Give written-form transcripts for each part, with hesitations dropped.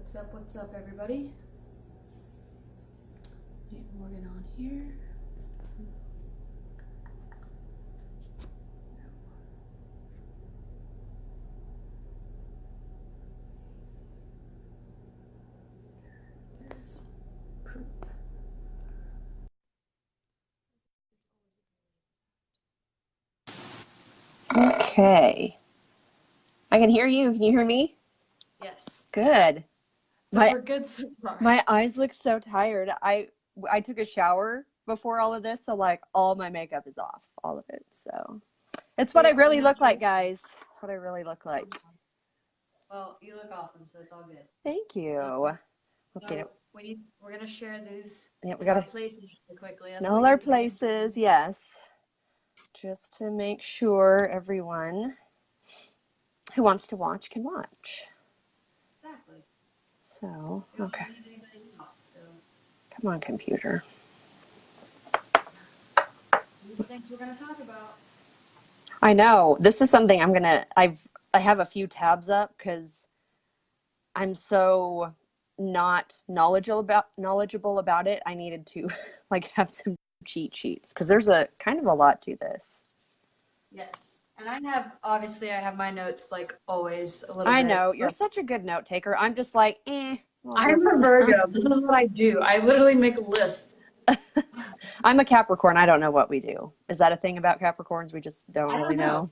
What's up, everybody? Get Morgan on here. There's proof. Okay. I can hear you. Can you hear me? Yes. Good. So we're good so far. My eyes look so tired. I took a shower before all of this, so like all my makeup is off, all of it. So it's what I really look like, guys. It's what I really look like. Well, you look awesome, so it's all good. Thank you. Let's see. We're gonna share these. Yeah, we gotta places really quickly. know our places. Yes, just to make sure everyone who wants to watch can watch. Exactly. So okay. Come on, computer. Things we're gonna talk about. I know. This is something I have a few tabs up because I'm so not knowledgeable about it. I needed to like have some cheat sheets because there's a kind of a lot to this. Yes. And I have my notes like always a little bit. I know. You're such a good note taker. I'm just like, I'm a Virgo. This is what I do. I literally make lists. I'm a Capricorn. I don't know what we do. Is that a thing about Capricorns? We just don't really know.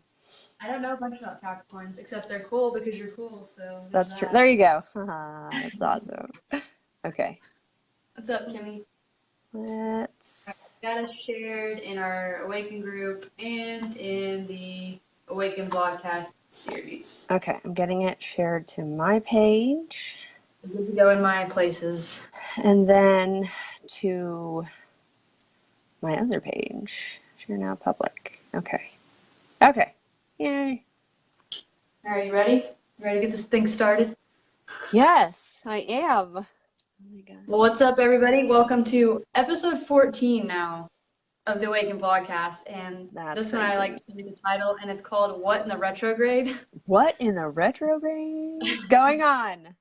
I don't know much about Capricorns, except they're cool because you're cool. So that's true. There you go. That's awesome. Okay. What's up, Kimmy? Let's. Got us shared in our Awaken group and in the Awaken Vlogcast series. Okay, I'm getting it shared to my page. Good to go in my places. And then to my other page. Share now public. Okay. Okay. Yay. All right, you ready? You ready to get this thing started? Yes, I am. Oh my God. Well, what's up, everybody? Welcome to episode 14 now of the Awaken Vlogcast. And this one I like to do the title, and it's called What in the Retrograde? What in the retrograde is going on?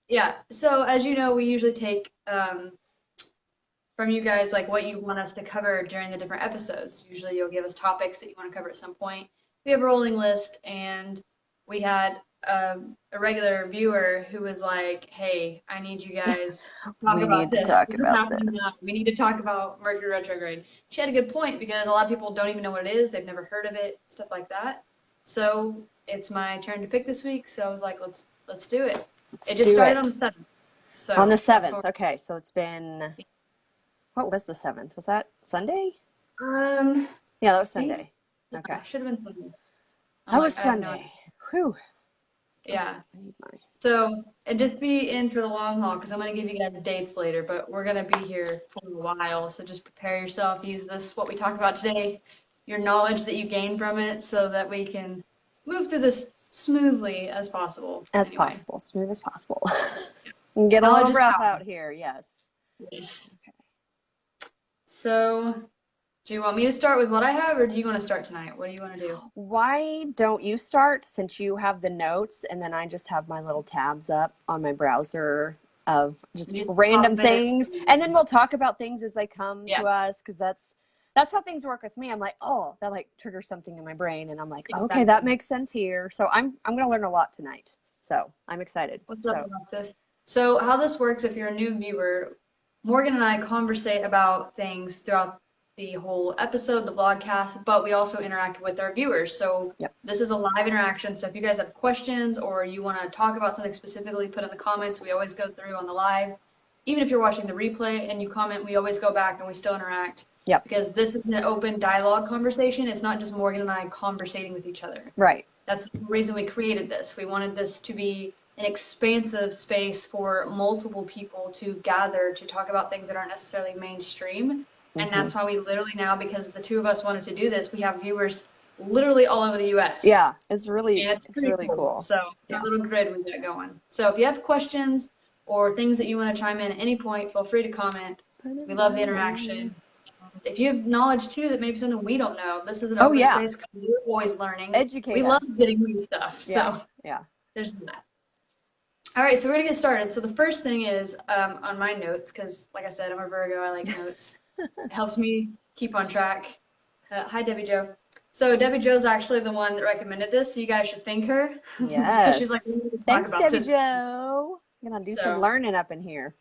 Yeah, so as you know, we usually take from you guys like what you want us to cover during the different episodes. Usually you'll give us topics that you want to cover at some point. We have a rolling list, and we had a regular viewer who was like, hey, I need you guys to talk about this. This is happening now. We need to talk about Mercury retrograde. She had a good point because a lot of people don't even know what it is. They've never heard of it, stuff like that. So it's my turn to pick this week. So I was like, let's do it. It just started on the 7th. So on the 7th. Okay, so it's been, what was the 7th? Was that Sunday? Yeah, that was Sunday. Okay. Should have been Sunday. That was Sunday. Whew. Yeah. So, and just be in for the long haul because I'm going to give you guys dates later, but we're going to be here for a while. So just prepare yourself. Use this, what we talk about today, your knowledge that you gain from it so that we can move through this smoothly as possible. Smooth as possible. And get a little rough out here, yes. Okay. So, do you want me to start with what I have, or do you want to start tonight? What do you want to do? Why don't you start, since you have the notes, and then I just have my little tabs up on my browser of just random things, and then we'll talk about things as they come to us, because that's how things work with me. I'm like, oh, that like triggers something in my brain, and I'm like, okay, that makes sense here. So I'm gonna learn a lot tonight. So I'm excited. What's up about this? So how this works, if you're a new viewer, Morgan and I conversate about things throughout the whole episode, the vlogcast, but we also interact with our viewers. So This is a live interaction. So if you guys have questions or you want to talk about something specifically, put in the comments. We always go through on the live. Even if you're watching the replay and you comment, we always go back and we still interact. Because this is an open dialogue conversation. It's not just Morgan and I conversating with each other. Right. That's the reason we created this. We wanted this to be an expansive space for multiple people to gather to talk about things that aren't necessarily mainstream. And that's why we literally now, because the two of us wanted to do this, we have viewers literally all over the U.S. Yeah, it's really cool. So it's a little grid we got going. So if you have questions or things that you want to chime in at any point, feel free to comment. We love the interaction. If you have knowledge too that maybe something we don't know, this is an open space because we're always learning. Educate us. We love getting new stuff. Yeah. So there's that. All right, so we're gonna get started. So the first thing is on my notes, because like I said, I'm a Virgo. I like notes. It helps me keep on track. Hi, Debbie Jo. So Debbie Jo's actually the one that recommended this, so you guys should thank her because she's like, we need to talk Thanks, about Debbie this. Jo. I'm gonna do some So, learning up in here.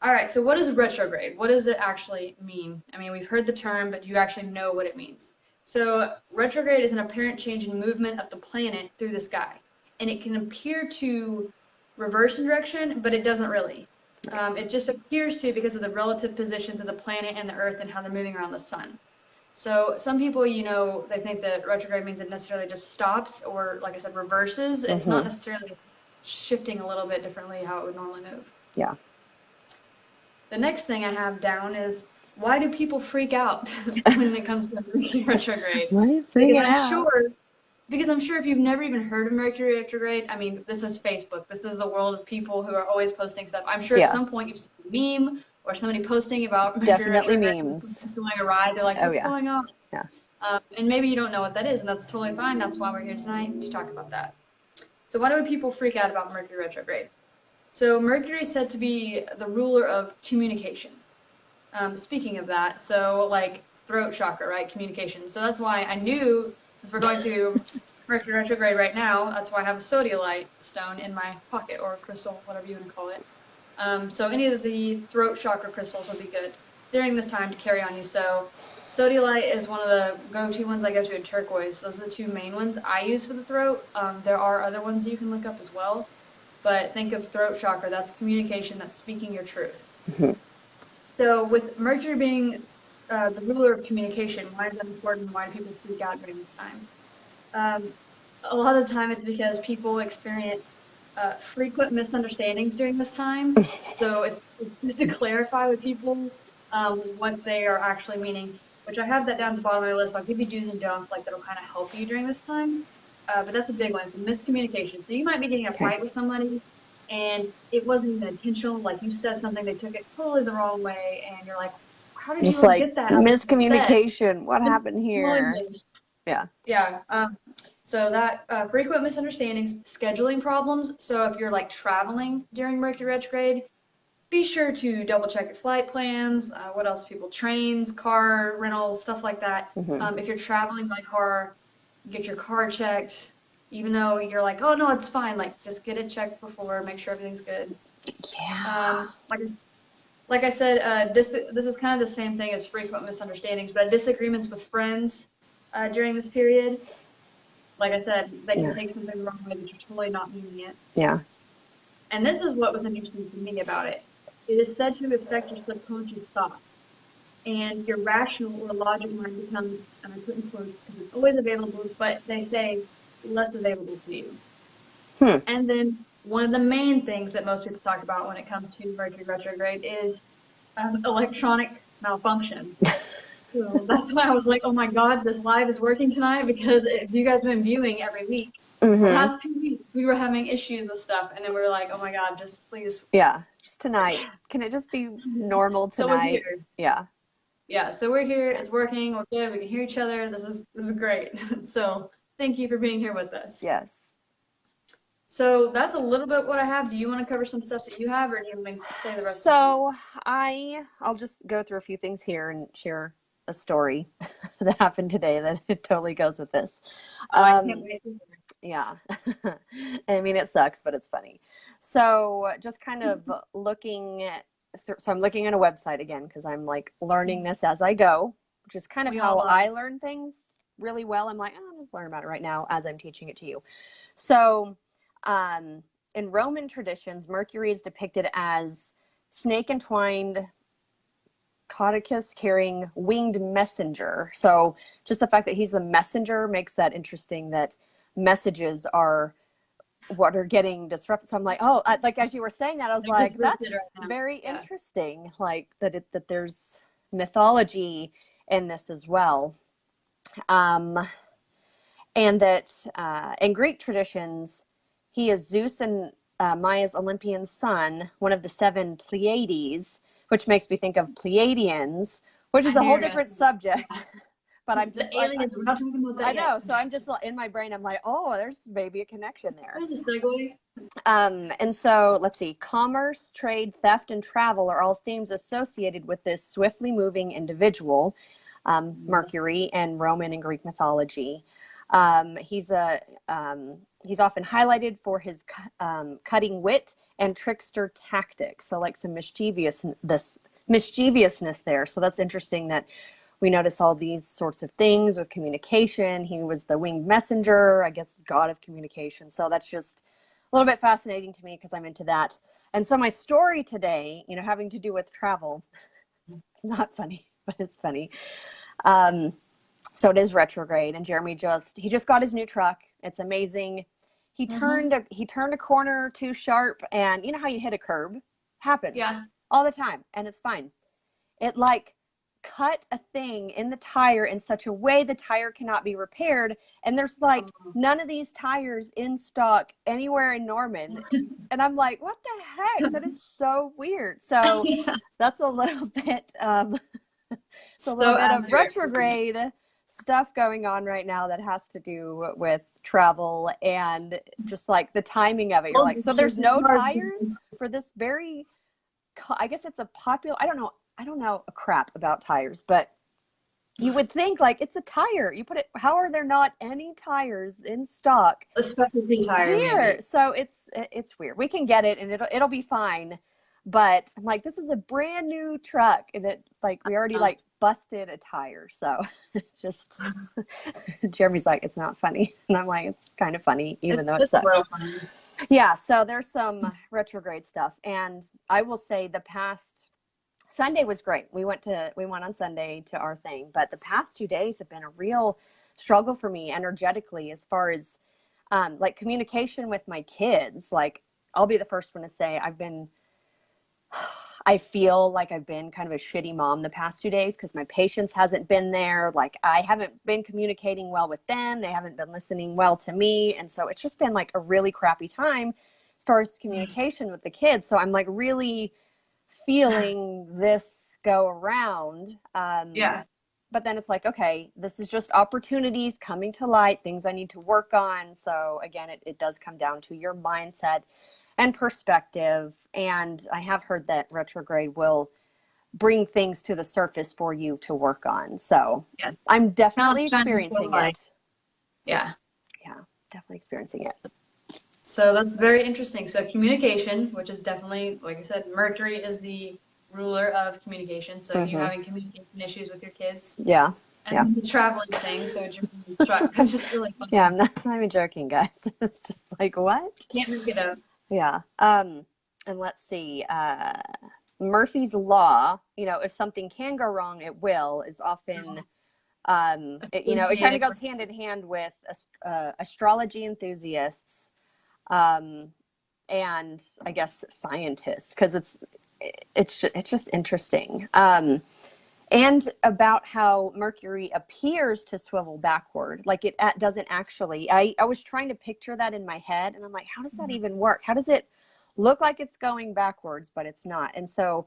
all right, so what is retrograde? What does it actually mean? I mean, we've heard the term, but do you actually know what it means? So retrograde is an apparent change in movement of the planet through the sky, and it can appear to reverse in direction, but it doesn't really. It just appears to because of the relative positions of the planet and the Earth and how they're moving around the sun. So some people, you know, they think that retrograde means it necessarily just stops or, like I said, reverses. It's not necessarily shifting a little bit differently how it would normally move. Yeah. The next thing I have down is why do people freak out when it comes to Mercury retrograde? Why are you Because freaking out? I'm sure if you've never even heard of Mercury retrograde, I mean, this is Facebook. This is the world of people who are always posting stuff. I'm sure at some point you've seen a meme or somebody posting about Mercury Definitely retrograde memes. going awry. They're like, what's going on? Yeah. And maybe you don't know what that is, and that's totally fine. That's why we're here tonight to talk about that. So why do people freak out about Mercury retrograde? So Mercury is said to be the ruler of communication. Speaking of that, so like throat chakra, right? Communication. So that's why I knew if we're going through Mercury retrograde right now, that's why I have a sodalite stone in my pocket or crystal, whatever you want to call it. So any of the throat chakra crystals will be good during this time to carry on you. So sodalite is one of the go-to ones I go to in turquoise. Those are the two main ones I use for the throat. There are other ones you can look up as well. But think of throat chakra, that's communication, that's speaking your truth. So with Mercury being the ruler of communication, why is that important? Why do people freak out during this time? A lot of the time it's because people experience frequent misunderstandings during this time. So it's just to clarify with people what they are actually meaning, which I have that down at the bottom of my list. I'll give you do's and don'ts like that'll kind of help you during this time. But that's a big one. So miscommunication. So you might be getting a fight with somebody and it wasn't even intentional. Like you said something, they took it totally the wrong way, and you're like, how did you get that? Miscommunication. What happened here? Yeah. Yeah. So that frequent misunderstandings, scheduling problems. So if you're like traveling during Mercury retrograde, be sure to double check your flight plans. What else? People, trains, car rentals, stuff like that. If you're traveling by car, get your car checked. Even though you're like, oh no, it's fine. Like just get it checked before, make sure everything's good. Yeah. Like I said, this is kind of the same thing as frequent misunderstandings, but disagreements with friends during this period. Like I said, they can take something the wrong way, but you're totally not meaning it. Yeah. And this is what was interesting to me about it. It is said to affect your subconscious thoughts. And your rational or logic mind becomes, and I put in quotes because it's always available, but they say less available to you. And then one of the main things that most people talk about when it comes to Mercury retrograde is electronic malfunctions. So that's why I was like, oh my God, this live is working tonight, because if you guys have been viewing every week, the last 2 weeks, we were having issues with stuff. And then we were like, oh my God, just please. Yeah, just tonight. Can it just be normal tonight? So we're here. Yeah. Yeah, so we're here. It's working. We're good. We can hear each other. This is great. So thank you for being here with us. Yes. So that's a little bit what I have. Do you want to cover some stuff that you have, or do you want me to say the rest? So I'll just go through a few things here and share a story that happened today that it totally goes with this. I can't wait. Yeah. I mean, it sucks, but it's funny. So just kind of looking at, so I'm looking at a website again, because I'm like learning this as I go, which is kind of how I learn things really well. I'm like, oh, I'm just learning about it right now as I'm teaching it to you. So in Roman traditions, Mercury is depicted as snake entwined caduceus carrying winged messenger. So just the fact that he's the messenger makes that interesting, that messages are what are getting disrupted. So I'm like, oh, like as you were saying that, I was like, that's very interesting. Like that there's mythology in this as well. And that in Greek traditions, he is Zeus and Maia's Olympian son, one of the 7 Pleiades, which makes me think of Pleiadians, which is a whole different subject. but I'm just the aliens. We're not talking about that I know. yet. So I'm just in my brain. I'm like, oh, there's maybe a connection there. There's a segue. And so let's see, commerce, trade, theft, and travel are all themes associated with this swiftly moving individual, Mercury, and Roman and Greek mythology. He's he's often highlighted for his cutting wit and trickster tactics. So like some mischievousness there. So that's interesting that we notice all these sorts of things with communication. He was the winged messenger, I guess, god of communication. So that's just a little bit fascinating to me because I'm into that. And so my story today, you know, having to do with travel, it's not funny, but it's funny. So it is retrograde, and Jeremy he just got his new truck. It's amazing. He turned a corner too sharp, and you know how you hit a curb? Happens all the time, and it's fine. It like cut a thing in the tire in such a way the tire cannot be repaired, and there's like none of these tires in stock anywhere in Norman. And I'm like, what the heck? That is so weird. So that's a little bit it's a little bit of retrograde stuff going on right now that has to do with travel and just like the timing of it. You're like, so there's no tires for this very, I guess it's a popular, I don't know a crap about tires, but you would think like it's a tire. You put it, how are there not any tires in stock? A specialty tire here? maybe. So it's weird. We can get it and it'll be fine. But I'm like, this is a brand new truck, and it like we already like busted a tire. So it's just Jeremy's like, it's not funny, and I'm like, it's kind of funny, even though it sucks. Yeah. So there's some retrograde stuff, and I will say the past Sunday was great. We went on Sunday to our thing, but the past 2 days have been a real struggle for me energetically as far as like communication with my kids. Like I'll be the first one to say I feel like I've been kind of a shitty mom the past 2 days because my patience hasn't been there. Like I haven't been communicating well with them. They haven't been listening well to me. And so it's just been like a really crappy time as far as communication with the kids. So I'm like really feeling this go around. But then it's like, okay, this is just opportunities coming to light, things I need to work on. So again, it does come down to your mindset and perspective. And I have heard that retrograde will bring things to the surface for you to work on. So I'm definitely experiencing it. Yeah, definitely experiencing it. So that's very interesting. So communication, which is definitely, like I said, Mercury is the ruler of communication. So you having communication issues with your kids. Yeah. And the traveling thing, so it's just really fun. Yeah, I'm not even joking, guys. It's just like, what? Can't make it up. Yeah. And let's see, Murphy's Law, you know, if something can go wrong, it will, is often, it kind of goes hand in hand with astrology enthusiasts and I guess scientists, because it's just interesting. And about how Mercury appears to swivel backward. Like it doesn't actually. I was trying to picture that in my head, and I'm like, how does that even work? How does it look like it's going backwards, but it's not? And so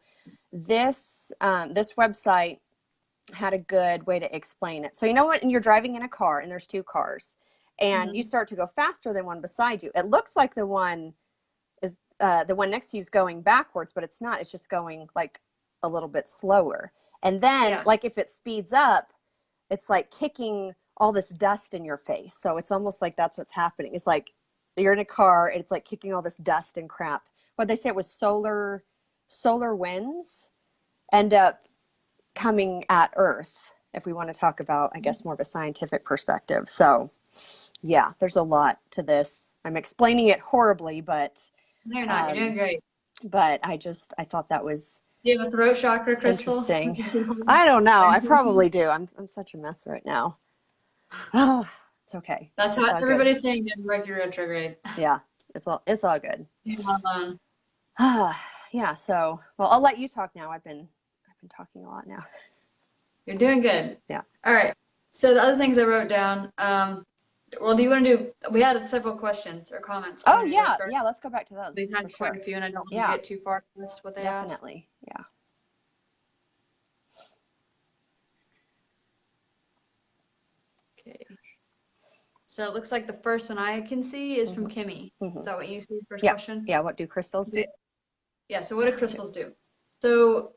this website had a good way to explain it. So you know what? And you're driving in a car, and there's two cars, and you start to go faster than one beside you. It looks like the one next to you is going backwards, but it's not. It's just going like a little bit slower. And then like if it speeds up, it's like kicking all this dust in your face. So it's almost like that's what's happening. It's like you're in a car and it's like kicking all this dust and crap. What they say it was solar winds end up coming at Earth, if we want to talk about, I guess, more of a scientific perspective. So yeah, there's a lot to this. I'm explaining it horribly, but you're not. You're doing great. But I thought that was Do you have a throat chakra crystal? interesting. I don't know. I probably do. I'm such a mess right now. Oh, it's okay. That's what everybody's saying during Mercury retrograde. Yeah, it's all good. Yeah. Yeah. So, well, I'll let you talk now. I've been talking a lot now. You're doing good. Yeah. All right. So the other things I wrote down. Well, do you want to do? We had several questions or comments. Oh yeah, yeah. Let's go back to those. We've had quite a few, and I don't want to get too far past what they asked. Definitely. Yeah. So it looks like the first one I can see is from Kimmy. Is that what you see? First question? Yeah. What do crystals do? Yeah. So what do crystals do? So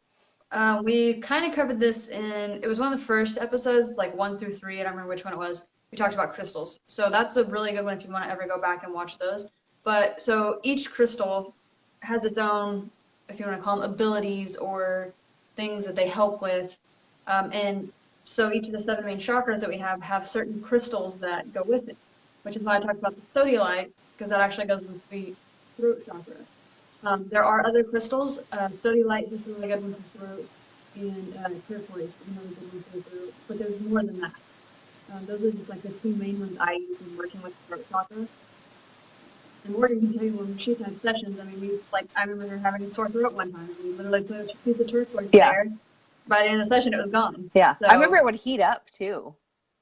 we kind of covered this it was one of the first episodes, like 1 through 3. I don't remember which one it was. We talked about crystals. So that's a really good one if you want to ever go back and watch those. But so each crystal has its own, if you want to call them, abilities or things that they help with. And so each of the 7 main chakras that we have certain crystals that go with it, which is why I talked about the sodalite, because that actually goes with the throat chakra. There are other crystals. Sodalite is a really good one for throat, and turquoise is another good one for throat. But there's more than that. Those are just like the 2 main ones I use when working with the throat chakra. And Morgan can tell you when she's had sessions. I mean, I remember her having a sore throat one time. We literally put a piece of turquoise there. By the end of the session, it was gone. Yeah, so, I remember it would heat up too.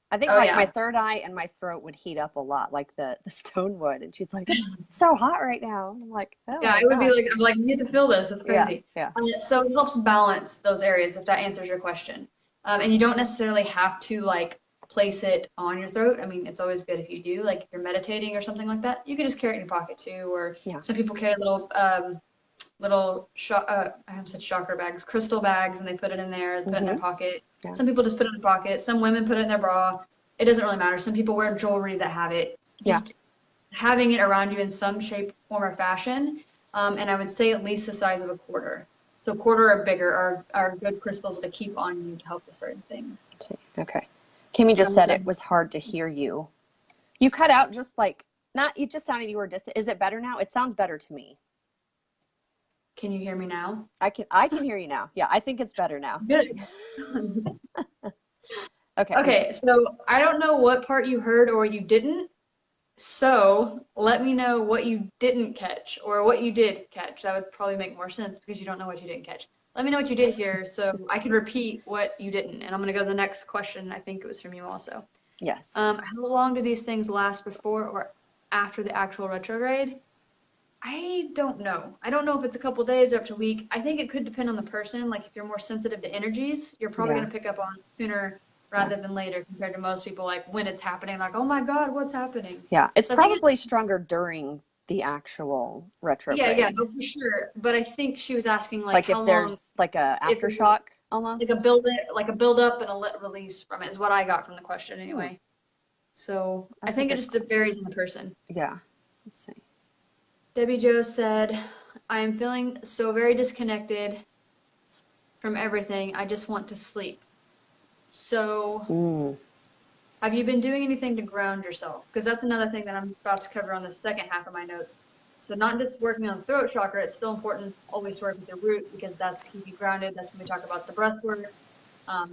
I think my third eye and my throat would heat up a lot, like the stone would. And she's like, "It's so hot right now." And I'm like, "Oh." Yeah, it would be like, I'm like, you need to feel this. It's crazy. Yeah. So it helps balance those areas, if that answers your question. And you don't necessarily have to like place it on your throat. I mean, it's always good if you do, like if you're meditating or something like that, you could just carry it in your pocket too. Or some people carry I haven't said chakra bags, crystal bags, and they put it in there, put it in their pocket. Yeah. Some people just put it in their pocket. Some women put it in their bra. It doesn't really matter. Some people wear jewelry that have it. Just having it around you in some shape, form, or fashion. And I would say at least the size of a quarter. So quarter or bigger are good crystals to keep on you to help with certain things. Okay. Kimmy just said it was hard to hear you. You cut out just like, you just sounded you were distant. Is it better now? It sounds better to me. Can you hear me now? I can hear you now. Yeah, I think it's better now. Good. Okay, so I don't know what part you heard or you didn't. So let me know what you didn't catch or what you did catch. That would probably make more sense because you don't know what you didn't catch. Let me know what you did hear so I can repeat what you didn't. And I'm going to go to the next question. I think it was from you also. Yes. How long do these things last before or after the actual retrograde? I don't know. I don't know if it's a couple days or up to a week. I think it could depend on the person. Like if you're more sensitive to energies, you're probably going to pick up on it sooner rather than later compared to most people, like when it's happening, like, oh my God, what's happening? Yeah, it's probably stronger during the actual retrograde. Yeah, for sure. But I think she was asking like how if there's like a aftershock almost? Like a build up and a release from it is what I got from the question anyway. So I think it just varies in the person. Yeah. Let's see. Debbie Jo said, I am feeling so very disconnected from everything. I just want to sleep. So have you been doing anything to ground yourself? Because that's another thing that I'm about to cover on the second half of my notes. So not just working on the throat chakra, it's still important always to work with the root because that's to keep you grounded. That's when we talk about the breath work,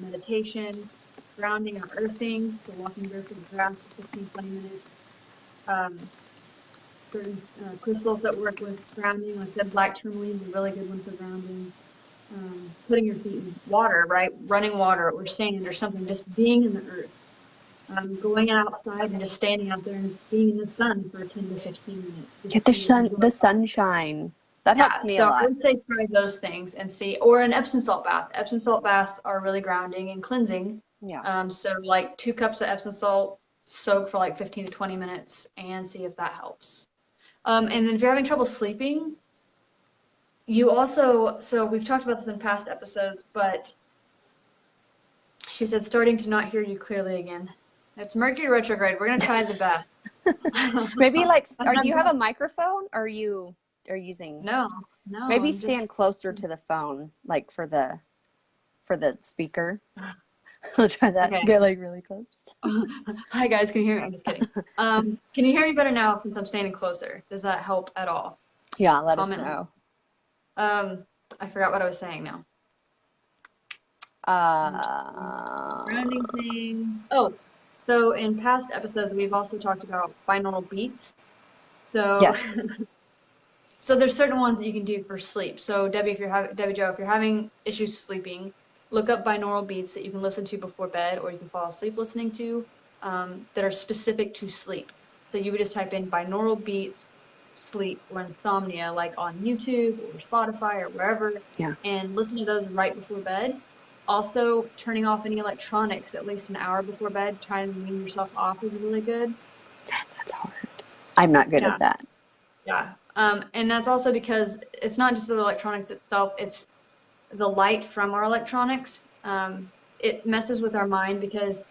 meditation, grounding or earthing, so walking barefoot the grass for 15, 20 minutes. Certain crystals that work with grounding, like I said, black tourmaline is a really good one for grounding. Putting your feet in water, right? Running water or sand or something, just being in the earth. Going outside and just standing out there and being in the sun for 10 to 15 minutes. Get the sunshine. That helps me a lot. I would say try those things and see, or an Epsom salt bath. Epsom salt baths are really grounding and cleansing. Yeah. So like 2 cups of Epsom salt, soak for like 15 to 20 minutes and see if that helps. And then if you're having trouble sleeping, you also, so we've talked about this in past episodes, but she said starting to not hear you clearly again. It's Mercury retrograde. We're going to try the best. Maybe do you have a microphone or are you using? No. Maybe stand closer to the phone, like for the speaker. I'll try that. Okay. Get like really close. Hi guys, can you hear me? I'm just kidding. Can you hear me better now since I'm standing closer? Does that help at all? Yeah, let us know. I forgot what I was saying now. Grounding things. Oh, so in past episodes we've also talked about binaural beats. So yes. So there's certain ones that you can do for sleep. So Debbie Jo, if you're having issues sleeping, look up binaural beats that you can listen to before bed or you can fall asleep listening to that are specific to sleep. So you would just type in binaural beats, sleep, or insomnia, like on YouTube or Spotify or wherever, and listen to those right before bed. Also, turning off any electronics at least an hour before bed, trying to wean yourself off is really good. I'm not good Yeah. at that. Yeah. And that's also because it's not just the electronics itself, it's the light from our electronics. It messes with our mind because if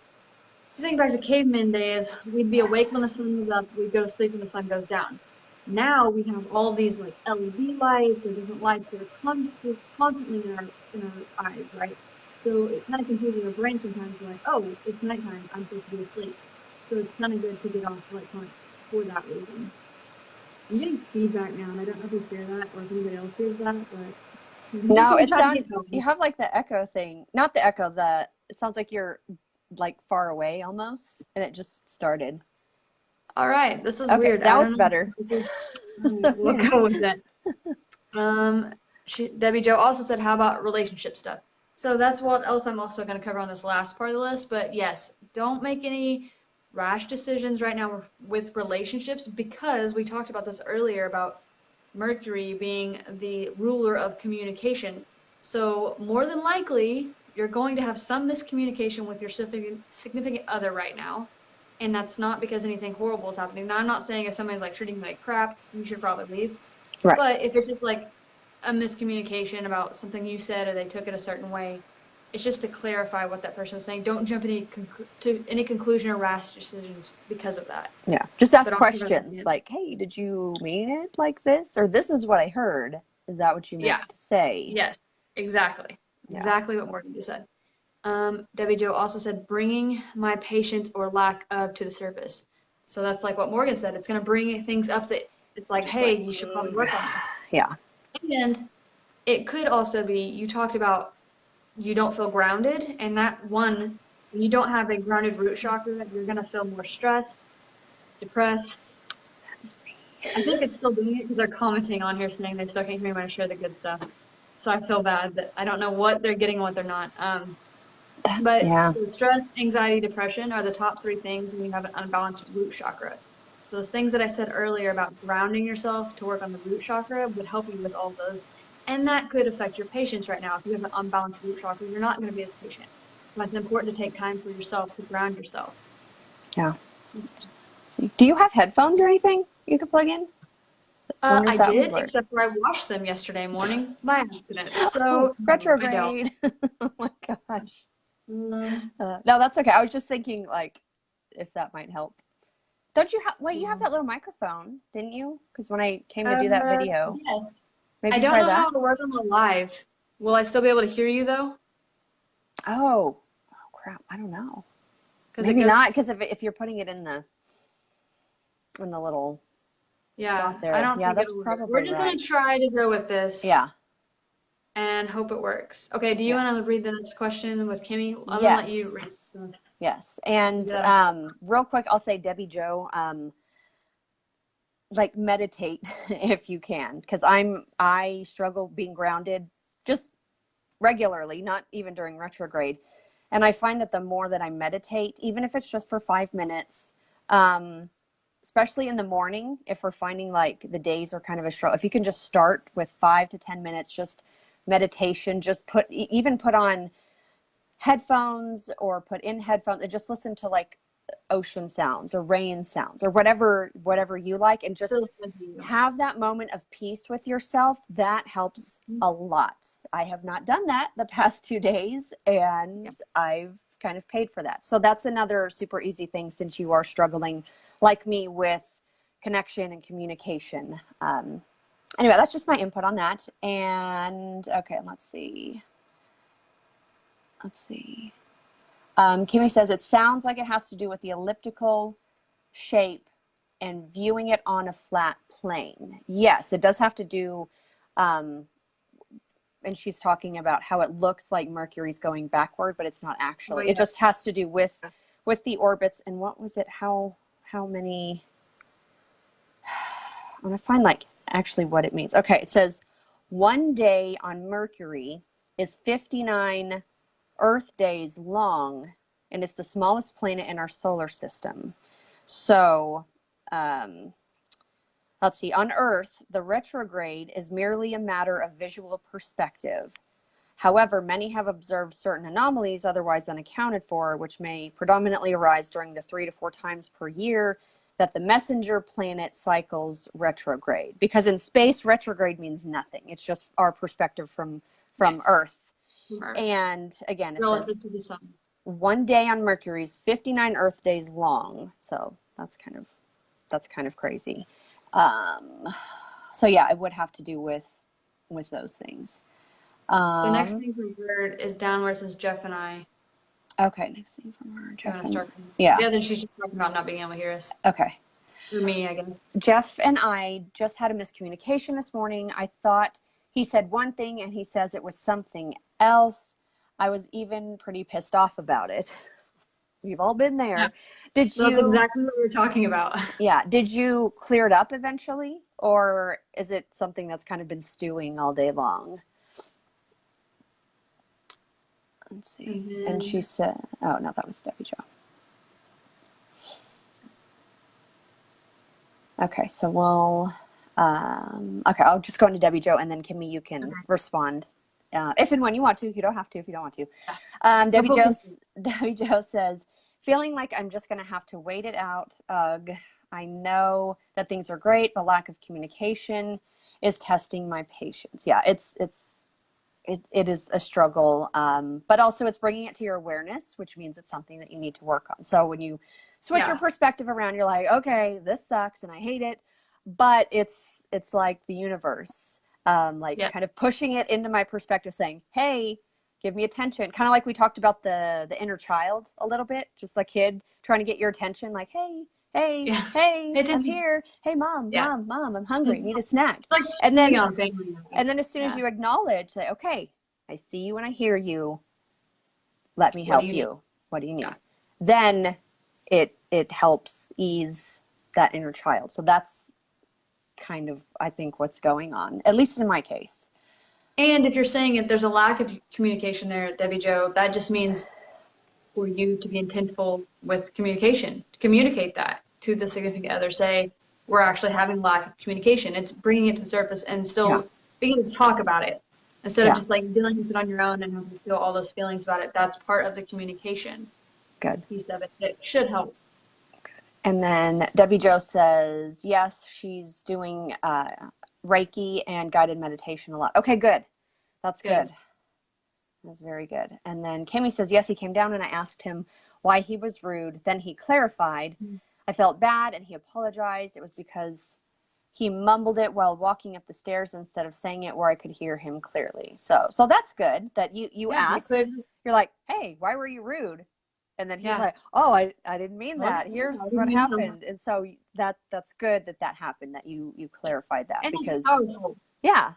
you think back to caveman days, we'd be awake when the sun was up, we'd go to sleep when the sun goes down. Now we have all of these like LED lights or different lights that are constantly in our eyes, right? So it kind of confuses our brain sometimes. We're like, oh, it's nighttime, I'm supposed to be asleep. So it's kind of good to get off electronics for that reason. I'm getting feedback now, and I don't know if you hear that or if anybody else hears that, but No, it sounds, you have like the echo thing, not the echo, it sounds like you're like far away almost, and it just started. All right, this is Okay, weird. now it's better. We'll go with it. Debbie Jo also said, how about relationship stuff? So that's what else I'm also going to cover on this last part of the list. But yes, don't make any rash decisions right now with relationships, because we talked about this earlier about Mercury being the ruler of communication. So more than likely, you're going to have some miscommunication with your significant other right now. And that's not because anything horrible is happening. Now, I'm not saying if somebody's like treating you like crap, you should probably leave. Right. But if it's just like a miscommunication about something you said or they took it a certain way, it's just to clarify what that person was saying. Don't jump to any conclusion or rash decisions because of that. Yeah, just ask questions like, hey, did you mean it like this? Or this is what I heard. Is that what you meant to say? Yes, exactly. Yeah. Exactly what Morgan just said. Debbie Jo also said, bringing my patience or lack of to the surface. So that's like what Morgan said. It's going to bring things up that it's like, just hey, you should probably work on that. Yeah. And it could also be, you talked about you don't feel grounded, and that one, when you don't have a grounded root chakra, you're going to feel more stressed, depressed. I think it's still doing it because they're commenting on here saying they still can't hear me when I share the good stuff. So I feel bad that I don't know what they're getting and what they're not. But yeah. Stress, anxiety, depression are the top 3 things when you have an unbalanced root chakra. So those things that I said earlier about grounding yourself to work on the root chakra would help you with all those. And that could affect your patience right now. If you have an unbalanced root chakra, you're not going to be as patient. But it's important to take time for yourself to ground yourself. Yeah. Do you have headphones or anything you could plug in? I did, except for I washed them yesterday morning by accident. So retrograde. Oh my gosh. No, that's okay. I was just thinking, like, if that might help. Don't you have? Well, you have that little microphone, didn't you? Because when I came to do that video, yes. Maybe I don't know that. how it works on the live. Will I still be able to hear you though? Oh crap! I don't know. Maybe not, because if you're putting it in the little slot there. I don't think that's probably We're just gonna try to go with this. Yeah. And hope it works. Okay, do you want to read the next question with Kimmy? I'm gonna let you read. Yes. And real quick, I'll say, Debbie Jo, like, meditate if you can, because I struggle being grounded just regularly, not even during retrograde. And I find that the more that I meditate, even if it's just for 5 minutes, especially in the morning, if we're finding like the days are kind of a struggle, if you can just start with 5 to 10 minutes, just meditation, just put on headphones or put in headphones and just listen to like ocean sounds or rain sounds or whatever you like, and just have that moment of peace with yourself. That helps a lot. I have not done that the past 2 days, and I've kind of paid for that. So that's another super easy thing, since you are struggling like me with connection and communication. Anyway, that's just my input on that. And okay, let's see. Kimmy says, it sounds like it has to do with the elliptical shape and viewing it on a flat plane. Yes, it does have to do, and she's talking about how it looks like Mercury's going backward, but it's not actually. It just has to do with the orbits. And what was it? How many? I'm gonna find like actually what it means. Okay, it says 1 day on Mercury is 59 Earth days long, and it's the smallest planet in our solar system. So let's see, on Earth, the retrograde is merely a matter of visual perspective. However, many have observed certain anomalies otherwise unaccounted for, which may predominantly arise during the 3 to 4 times per year that the messenger planet cycles retrograde, because in space retrograde means nothing. It's just our perspective from Earth. From Earth. And again, it Relative says to the sun. 1 day on Mercury is 59 Earth days long. So that's kind of crazy. So yeah, it would have to do with those things. The next thing from Bird is down where it says Jeff and I. Okay, next thing from her. You want to start? Yeah. The other, she's just talking about not being able to hear us. Okay. For me, I guess. Jeff and I just had a miscommunication this morning. I thought he said one thing and he says it was something else. I was even pretty pissed off about it. We've all been there. Yeah. Did you? That's exactly what we were talking about. Yeah. Did you clear it up eventually? Or is it something that's kind of been stewing all day long? Let's see. Mm-hmm. And she said, oh, no, that was Debbie Jo. Okay, so we'll, okay, I'll just go into Debbie Jo, and then Kimmy, you can respond if and when you want to. You don't have to if you don't want to. Debbie Jo says, feeling like I'm just going to have to wait it out. Ugh, I know that things are great, but lack of communication is testing my patience. Yeah, it is a struggle, but also it's bringing it to your awareness, which means it's something that you need to work on. So when you switch your perspective around, you're like, okay, this sucks and I hate it, but it's like the universe, kind of pushing it into my perspective, saying, hey, give me attention. Kind of like we talked about the inner child a little bit, just a kid trying to get your attention, like, hey, I'm here. Hey, mom, I'm hungry. Need a snack. Like, and then as soon as you acknowledge, say, okay, I see you and I hear you. Let me help you. What do you need? Yeah. Then it helps ease that inner child. So that's kind of, I think, what's going on, at least in my case. And if you're saying it, there's a lack of communication there, Debbie Jo, that just means for you to be intentful with communication, to communicate that to the significant other. Say, we're actually having lack of communication. It's bringing it to the surface and still being able to talk about it instead of just like dealing with it on your own and having to feel all those feelings about it. That's part of the communication piece of it that should help. And then Debbie Jo says, yes, she's doing Reiki and guided meditation a lot. Okay, good. That's good. That's very good. And then Kimmy says, yes, he came down and I asked him why he was rude. Then he clarified. I felt bad and he apologized. It was because he mumbled it while walking up the stairs instead of saying it where I could hear him clearly. So that's good that you asked. You're like, hey, why were you rude? And then he's like, oh, I didn't mean that. Here's what happened. And so that's good that happened, that you clarified that. And because it's powerful. Yeah.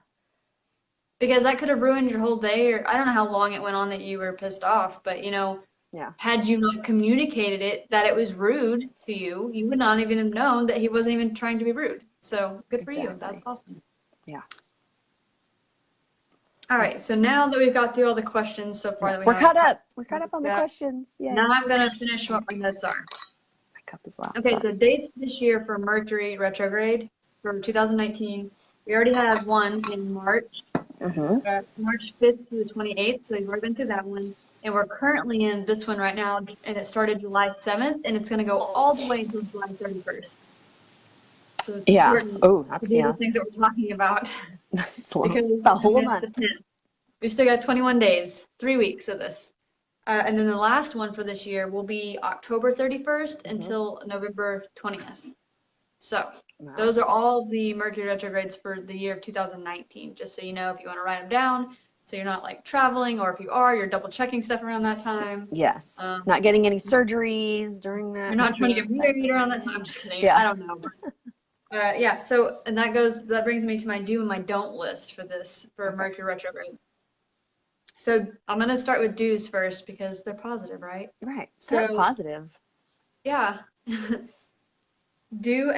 Because that could have ruined your whole day, or I don't know how long it went on that you were pissed off, but had you not communicated it, that it was rude to you, you would not even have known that he wasn't even trying to be rude. So good for you. That's awesome. Yeah. All right. So now that we've got through all the questions so far, we're caught up. We're caught up on the questions. Yeah. Now I'm going to finish what my notes are. My cup is loud. Okay. So dates this year for Mercury retrograde for 2019. We already have one in March. March 5th to the 28th. So we've already been through that one. And we're currently in this one right now, and it started July 7th, and it's going to go all the way until July 31st. So it's important to do the things that we're talking about. It's a whole month. We've still got 21 days, 3 weeks of this. And then the last one for this year will be October 31st until November 20th. So those are all the Mercury retrogrades for the year of 2019, just so you know if you want to write them down. So you're not like traveling, or if you are, you're double checking stuff around that time. Yes. Not getting any surgeries during that. You're not trying to get married around that time. I'm just kidding. I don't know. So, and that brings me to my do and my don't list for Mercury retrograde. So I'm going to start with do's first because they're positive, right? Right. So positive. Yeah. Do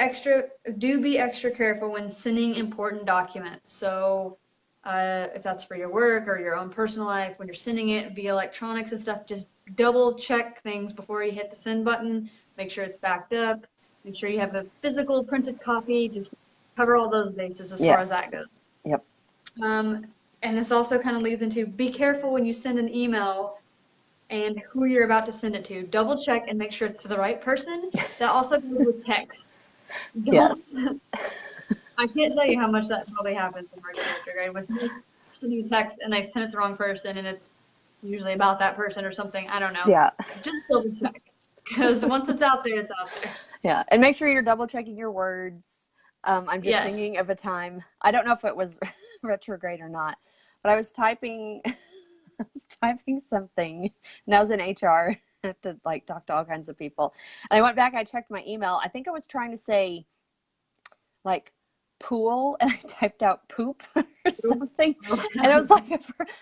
be extra careful when sending important documents. So if that's for your work or your own personal life, when you're sending it via electronics and stuff, just double check things before you hit the send button. Make sure it's backed up. Make sure you have a physical printed copy. Just cover all those bases as far as that goes. Yep. And this also kind of leads into be careful when you send an email and who you're about to send it to. Double check and make sure it's to the right person. That also goes with text. Don't. Yes. I can't tell you how much that probably happens in Mercury retrograde. When somebody sends you a text and they send it to the wrong person, and it's usually about that person or something. I don't know. Yeah. Just double check, because once it's out there, it's out there. Yeah. And make sure you're double checking your words. I'm just Yes. thinking of a time. I don't know if it was retrograde or not, but I was typing something, and I was in HR. I have to like talk to all kinds of people. And I went back, I checked my email. I think I was trying to say like pool, and I typed out poop or something. And it was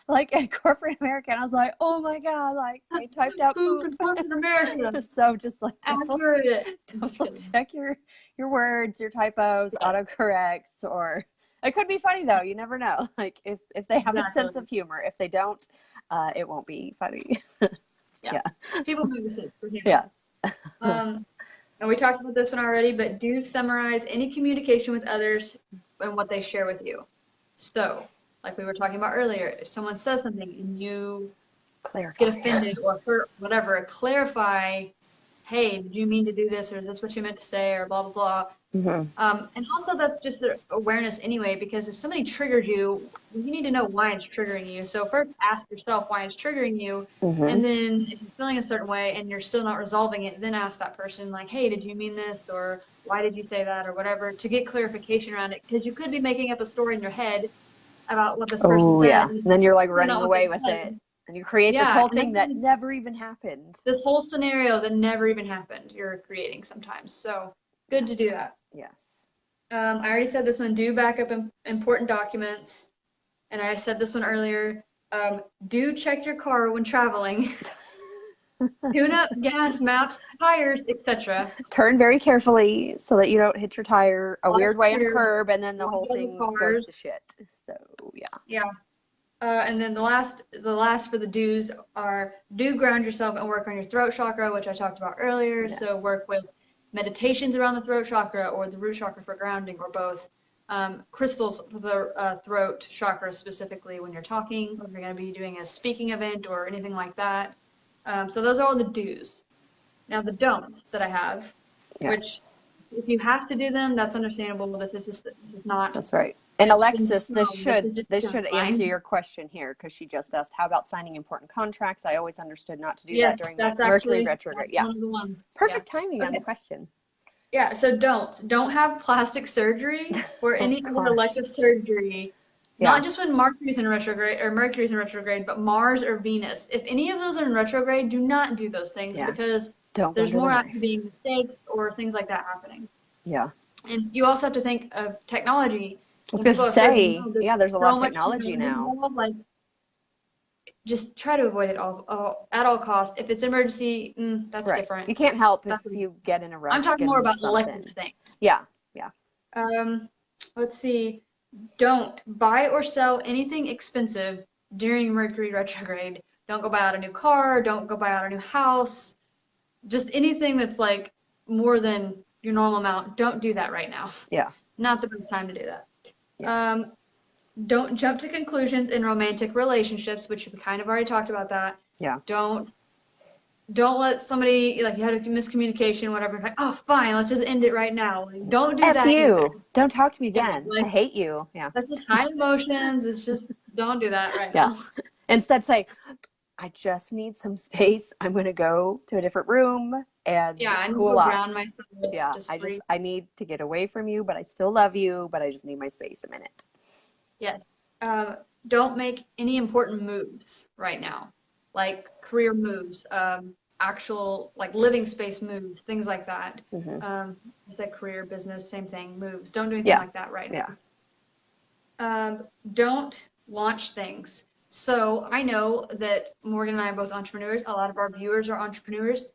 like a corporate American. I was like, oh my God, like I typed out Poop poop. in corporate America. So just like Accurate. double check your words, your typos, autocorrects, or it could be funny though. You never know. Like if they have a sense of humor. If they don't, it won't be funny. Yeah. People make mistakes. Yeah. And we talked about this one already, but do summarize any communication with others and what they share with you. So, like we were talking about earlier, if someone says something and you get offended or hurt, whatever, clarify, hey, did you mean to do this, or is this what you meant to say, or blah, blah, blah. And also that's just the awareness anyway, because if somebody triggers you, you need to know why it's triggering you. So first ask yourself why it's triggering you, and then if you're feeling a certain way and you're still not resolving it, then ask that person like, hey, did you mean this, or why did you say that, or whatever, to get clarification around it, because you could be making up a story in your head about what this person said. And then you're like running away with it, and you create this whole thing that never even happened. This whole scenario that never even happened, you're creating sometimes. So good to do that. Yes. I already said this one, do back up important documents. And I said this one earlier, do check your car when traveling. Tune up gas, maps, tires, etc. Turn very carefully so that you don't hit your tire a weird way on a curb, and then the whole thing goes to shit. So yeah. Yeah. And then the last for the do's are do ground yourself and work on your throat chakra, which I talked about earlier. Yes. So work with meditations around the throat chakra or the root chakra for grounding, or both. Crystals for the throat chakra specifically when you're talking, when you're going to be doing a speaking event or anything like that. So those are all the do's. Now the don'ts that I have, which if you have to do them, that's understandable. This is not. That's right. And Alexis, this should answer your question here, because she just asked, how about signing important contracts? I always understood not to do that during Mercury retrograde. Yeah. One of the ones. Perfect timing on the question. Yeah, so don't have plastic surgery or any other elective surgery. Not just when Mercury's in retrograde, but Mars or Venus. If any of those are in retrograde, do not do those things, because there's more apt to being mistakes or things like that happening. Yeah. And you also have to think of technology. I was going to say, there's a lot of technology now. Like, just try to avoid it at all costs. If it's emergency, that's different. You can't help if you get in a rush. I'm talking more about elective things. Yeah. Let's see. Don't buy or sell anything expensive during Mercury retrograde. Don't go buy out a new car. Don't go buy out a new house. Just anything that's like more than your normal amount. Don't do that right now. Yeah. Not the best time to do that. Yeah. Don't jump to conclusions in romantic relationships, which we kind of already talked about that. Yeah. Don't let somebody, like, you had a miscommunication, whatever, like, oh, fine, let's just end it right now. Like, don't do that. Either. Don't talk to me again. I hate you. Yeah. That's just high emotions. It's just, don't do that right now. Instead say, I just need some space. I'm going to go to a different room and cool off. Ground myself. Yeah. I need to get away from you, but I still love you, but I just need my space a minute. Yes. Don't make any important moves right now, like career moves, actual like living space moves, things like that. I said career, business, same thing, moves. Don't do anything like that right now. Don't launch things. So I know that Morgan and I are both entrepreneurs. A lot of our viewers are entrepreneurs.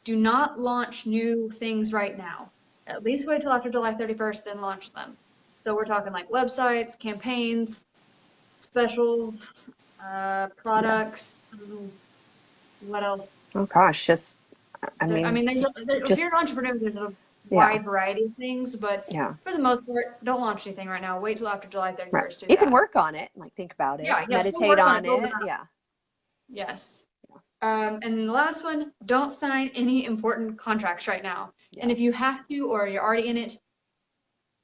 Do not launch new things right now. At least wait till after July 31st, then launch them. So we're talking like websites, campaigns, specials, products. What else? Oh gosh, if you're an entrepreneur, there's a wide variety of things, but for the most part, don't launch anything right now. Wait till after July 31st. Right. You can work on it, like think about it, meditate on it. Yes. And then the last one, don't sign any important contracts right now. And if you have to, or you're already in it,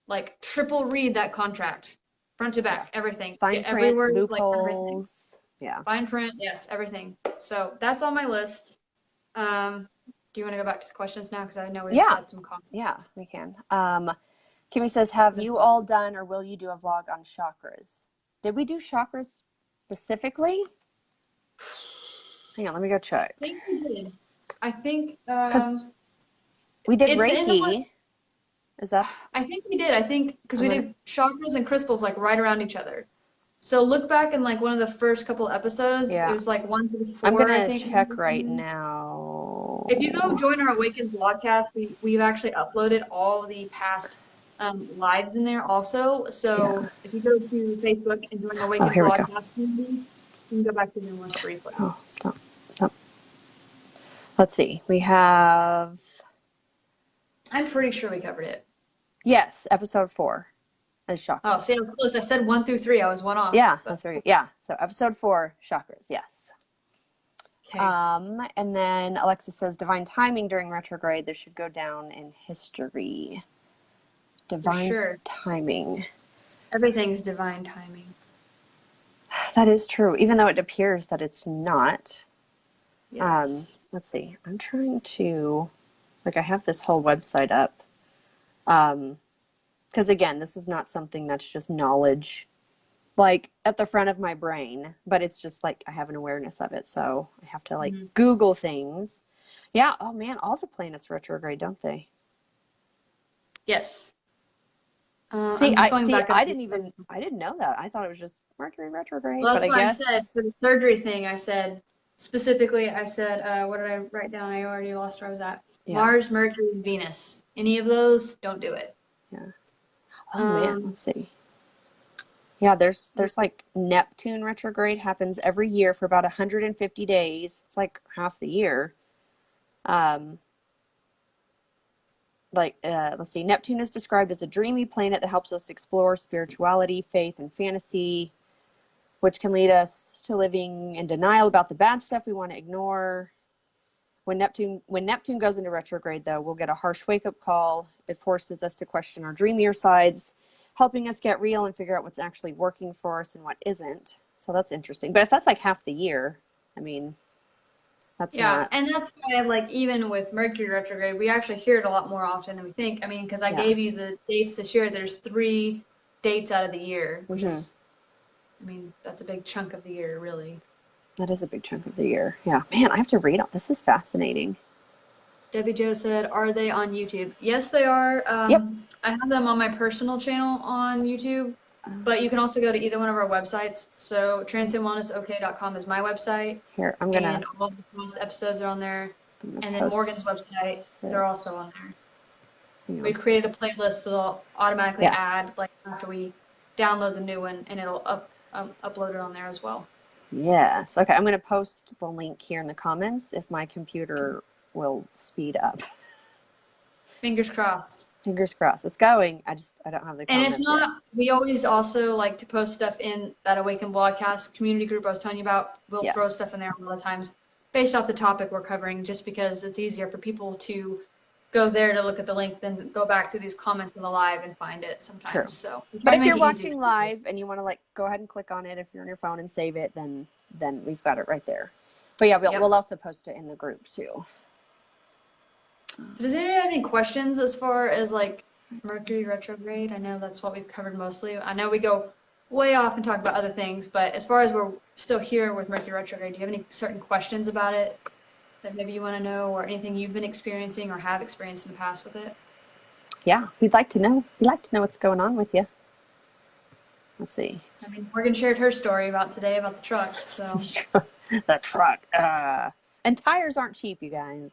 like triple read that contract, front to back, everything. Fine Get print, every word, like everything. loopholes. Yeah. Fine print, yes, everything. So that's on my list. Do you want to go back to the questions now? Because I know we've had some comments. Yeah, we can. Kimmy says, have you all done or will you do a vlog on chakras? Did we do chakras specifically? Hang on, let me go check. I think we did. I think we did it's Reiki. Is that? I think we did. I think because we did chakras and crystals like right around each other. So look back in like one of the first couple episodes. Yeah. It was like 1 to 4. I'm gonna check right now. If you go join our AWAKEN Vlogcast, we've actually uploaded all the past lives in there also. So if you go to Facebook and join the AWAKEN Vlogcast community, you can go back to the list briefly. Oh, stop. Let's see. We have. I'm pretty sure we covered it. Yes, episode 4 is chakras. Oh, see, I was close. I said 1 through 3. I was one off. Yeah, that's very good. Yeah, so episode 4, chakras. Yes. Okay. And then Alexa says, divine timing during retrograde. This should go down in history. Divine timing. Everything's divine timing. That is true, even though it appears that it's not. Yes. Let's see. I'm trying to, like, I have this whole website up. Because again, this is not something that's just knowledge, like at the front of my brain, but it's just like I have an awareness of it. So I have to like Google things. Yeah. Oh man, all the planets retrograde, don't they? Yes. See, I didn't know that. I thought it was just Mercury retrograde. Well, that's but what I guess I said for the surgery thing. I said specifically. I said, what did I write down? I already lost where I was at. Yeah. Mars, Mercury, Venus. Any of those, don't do it. Yeah. Oh man, let's see. Yeah, there's like Neptune retrograde happens every year for about 150 days. It's like half the year. Let's see. Neptune is described as a dreamy planet that helps us explore spirituality, faith, and fantasy, which can lead us to living in denial about the bad stuff we want to ignore. When Neptune goes into retrograde, though, we'll get a harsh wake-up call. It forces us to question our dreamier sides, helping us get real and figure out what's actually working for us and what isn't. So that's interesting. But if that's like half the year, I mean, that's not... and that's why, like, even with Mercury retrograde, we actually hear it a lot more often than we think. I mean, because I gave you the dates this year. There's 3 dates out of the year, which is, I mean, that's a big chunk of the year, really. That is a big chunk of the year. Yeah. Man, I have to read all this. Is fascinating. Debbie Jo said, are they on YouTube? Yes, they are. Yep. I have them on my personal channel on YouTube, but you can also go to either one of our websites. So transcendwellnessok.com is my website. Here, I'm going to... And all the past episodes are on there. And then Morgan's website, they're also on there. We've created a playlist, so they'll automatically add, like, after we download the new one, and it'll upload it on there as well. Yes. Okay, I'm going to post the link here in the comments if my computer will speed up. Fingers crossed. Fingers crossed. It's going. I don't have the comments. And if not, we always also like to post stuff in that AWAKEN Vlogcast community group I was telling you about. We'll throw stuff in there a lot of times based off the topic we're covering, just because it's easier for people to go there to look at the link than go back to these comments in the live and find it sometimes. True. So, but if you're watching live and you want to like go ahead and click on it, if you're on your phone and save it, then we've got it right there. But yeah, we'll also post it in the group too. So does anyone have any questions as far as like Mercury retrograde? I know that's what we've covered mostly. I know we go way off and talk about other things, but as far as we're still here with Mercury retrograde, do you have any certain questions about it that maybe you want to know, or anything you've been experiencing or have experienced in the past with it? Yeah, we'd like to know. We'd like to know what's going on with you. Let's see. I mean, Morgan shared her story about today about the truck, so. The truck. And tires aren't cheap, you guys.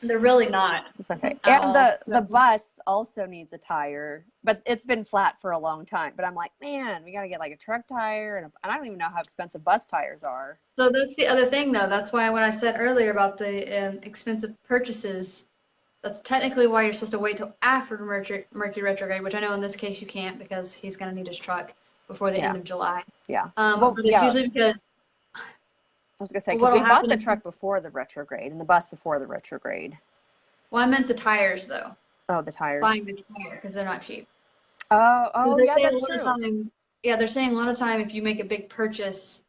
They're really not. It's okay. And the bus also needs a tire, but it's been flat for a long time. But I'm like, man, we got to get like a truck tire, and I don't even know how expensive bus tires are. So that's the other thing, though. That's why when I said earlier about the expensive purchases, that's technically why you're supposed to wait till after Mercury retrograde, which I know in this case you can't, because he's going to need his truck before the end of July. Yeah. But it's usually because... I was going to say, because we bought the truck before the retrograde and the bus before the retrograde. Well, I meant the tires, though. Oh, the tires. buying the tire because they're not cheap. Oh, They yeah, say a that's lot of true. time, yeah, they're saying a lot of time if you make a big purchase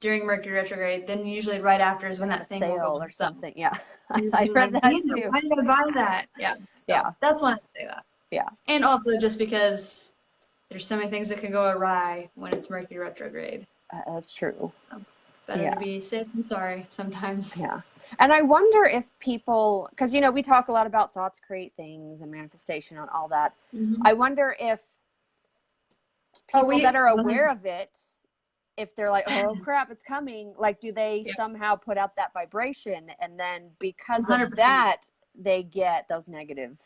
during Mercury retrograde, then usually right after is They when have a that thing will go sale on or sale. something. Yeah. And I you're read like, that damn it, too. why did I buy that? Yeah. So Yeah. that's why I say that. Yeah. And also just because there's so many things that can go awry when it's Mercury retrograde. That's true. So better to Yeah. be safe than sorry sometimes. Yeah. And I wonder if people, because, we talk a lot about thoughts create things and manifestation and all that. Mhm. I wonder if people that are aware of it, if they're like, oh crap, it's coming, like, do they somehow put out that vibration, and then because 100%. of that, they get those negative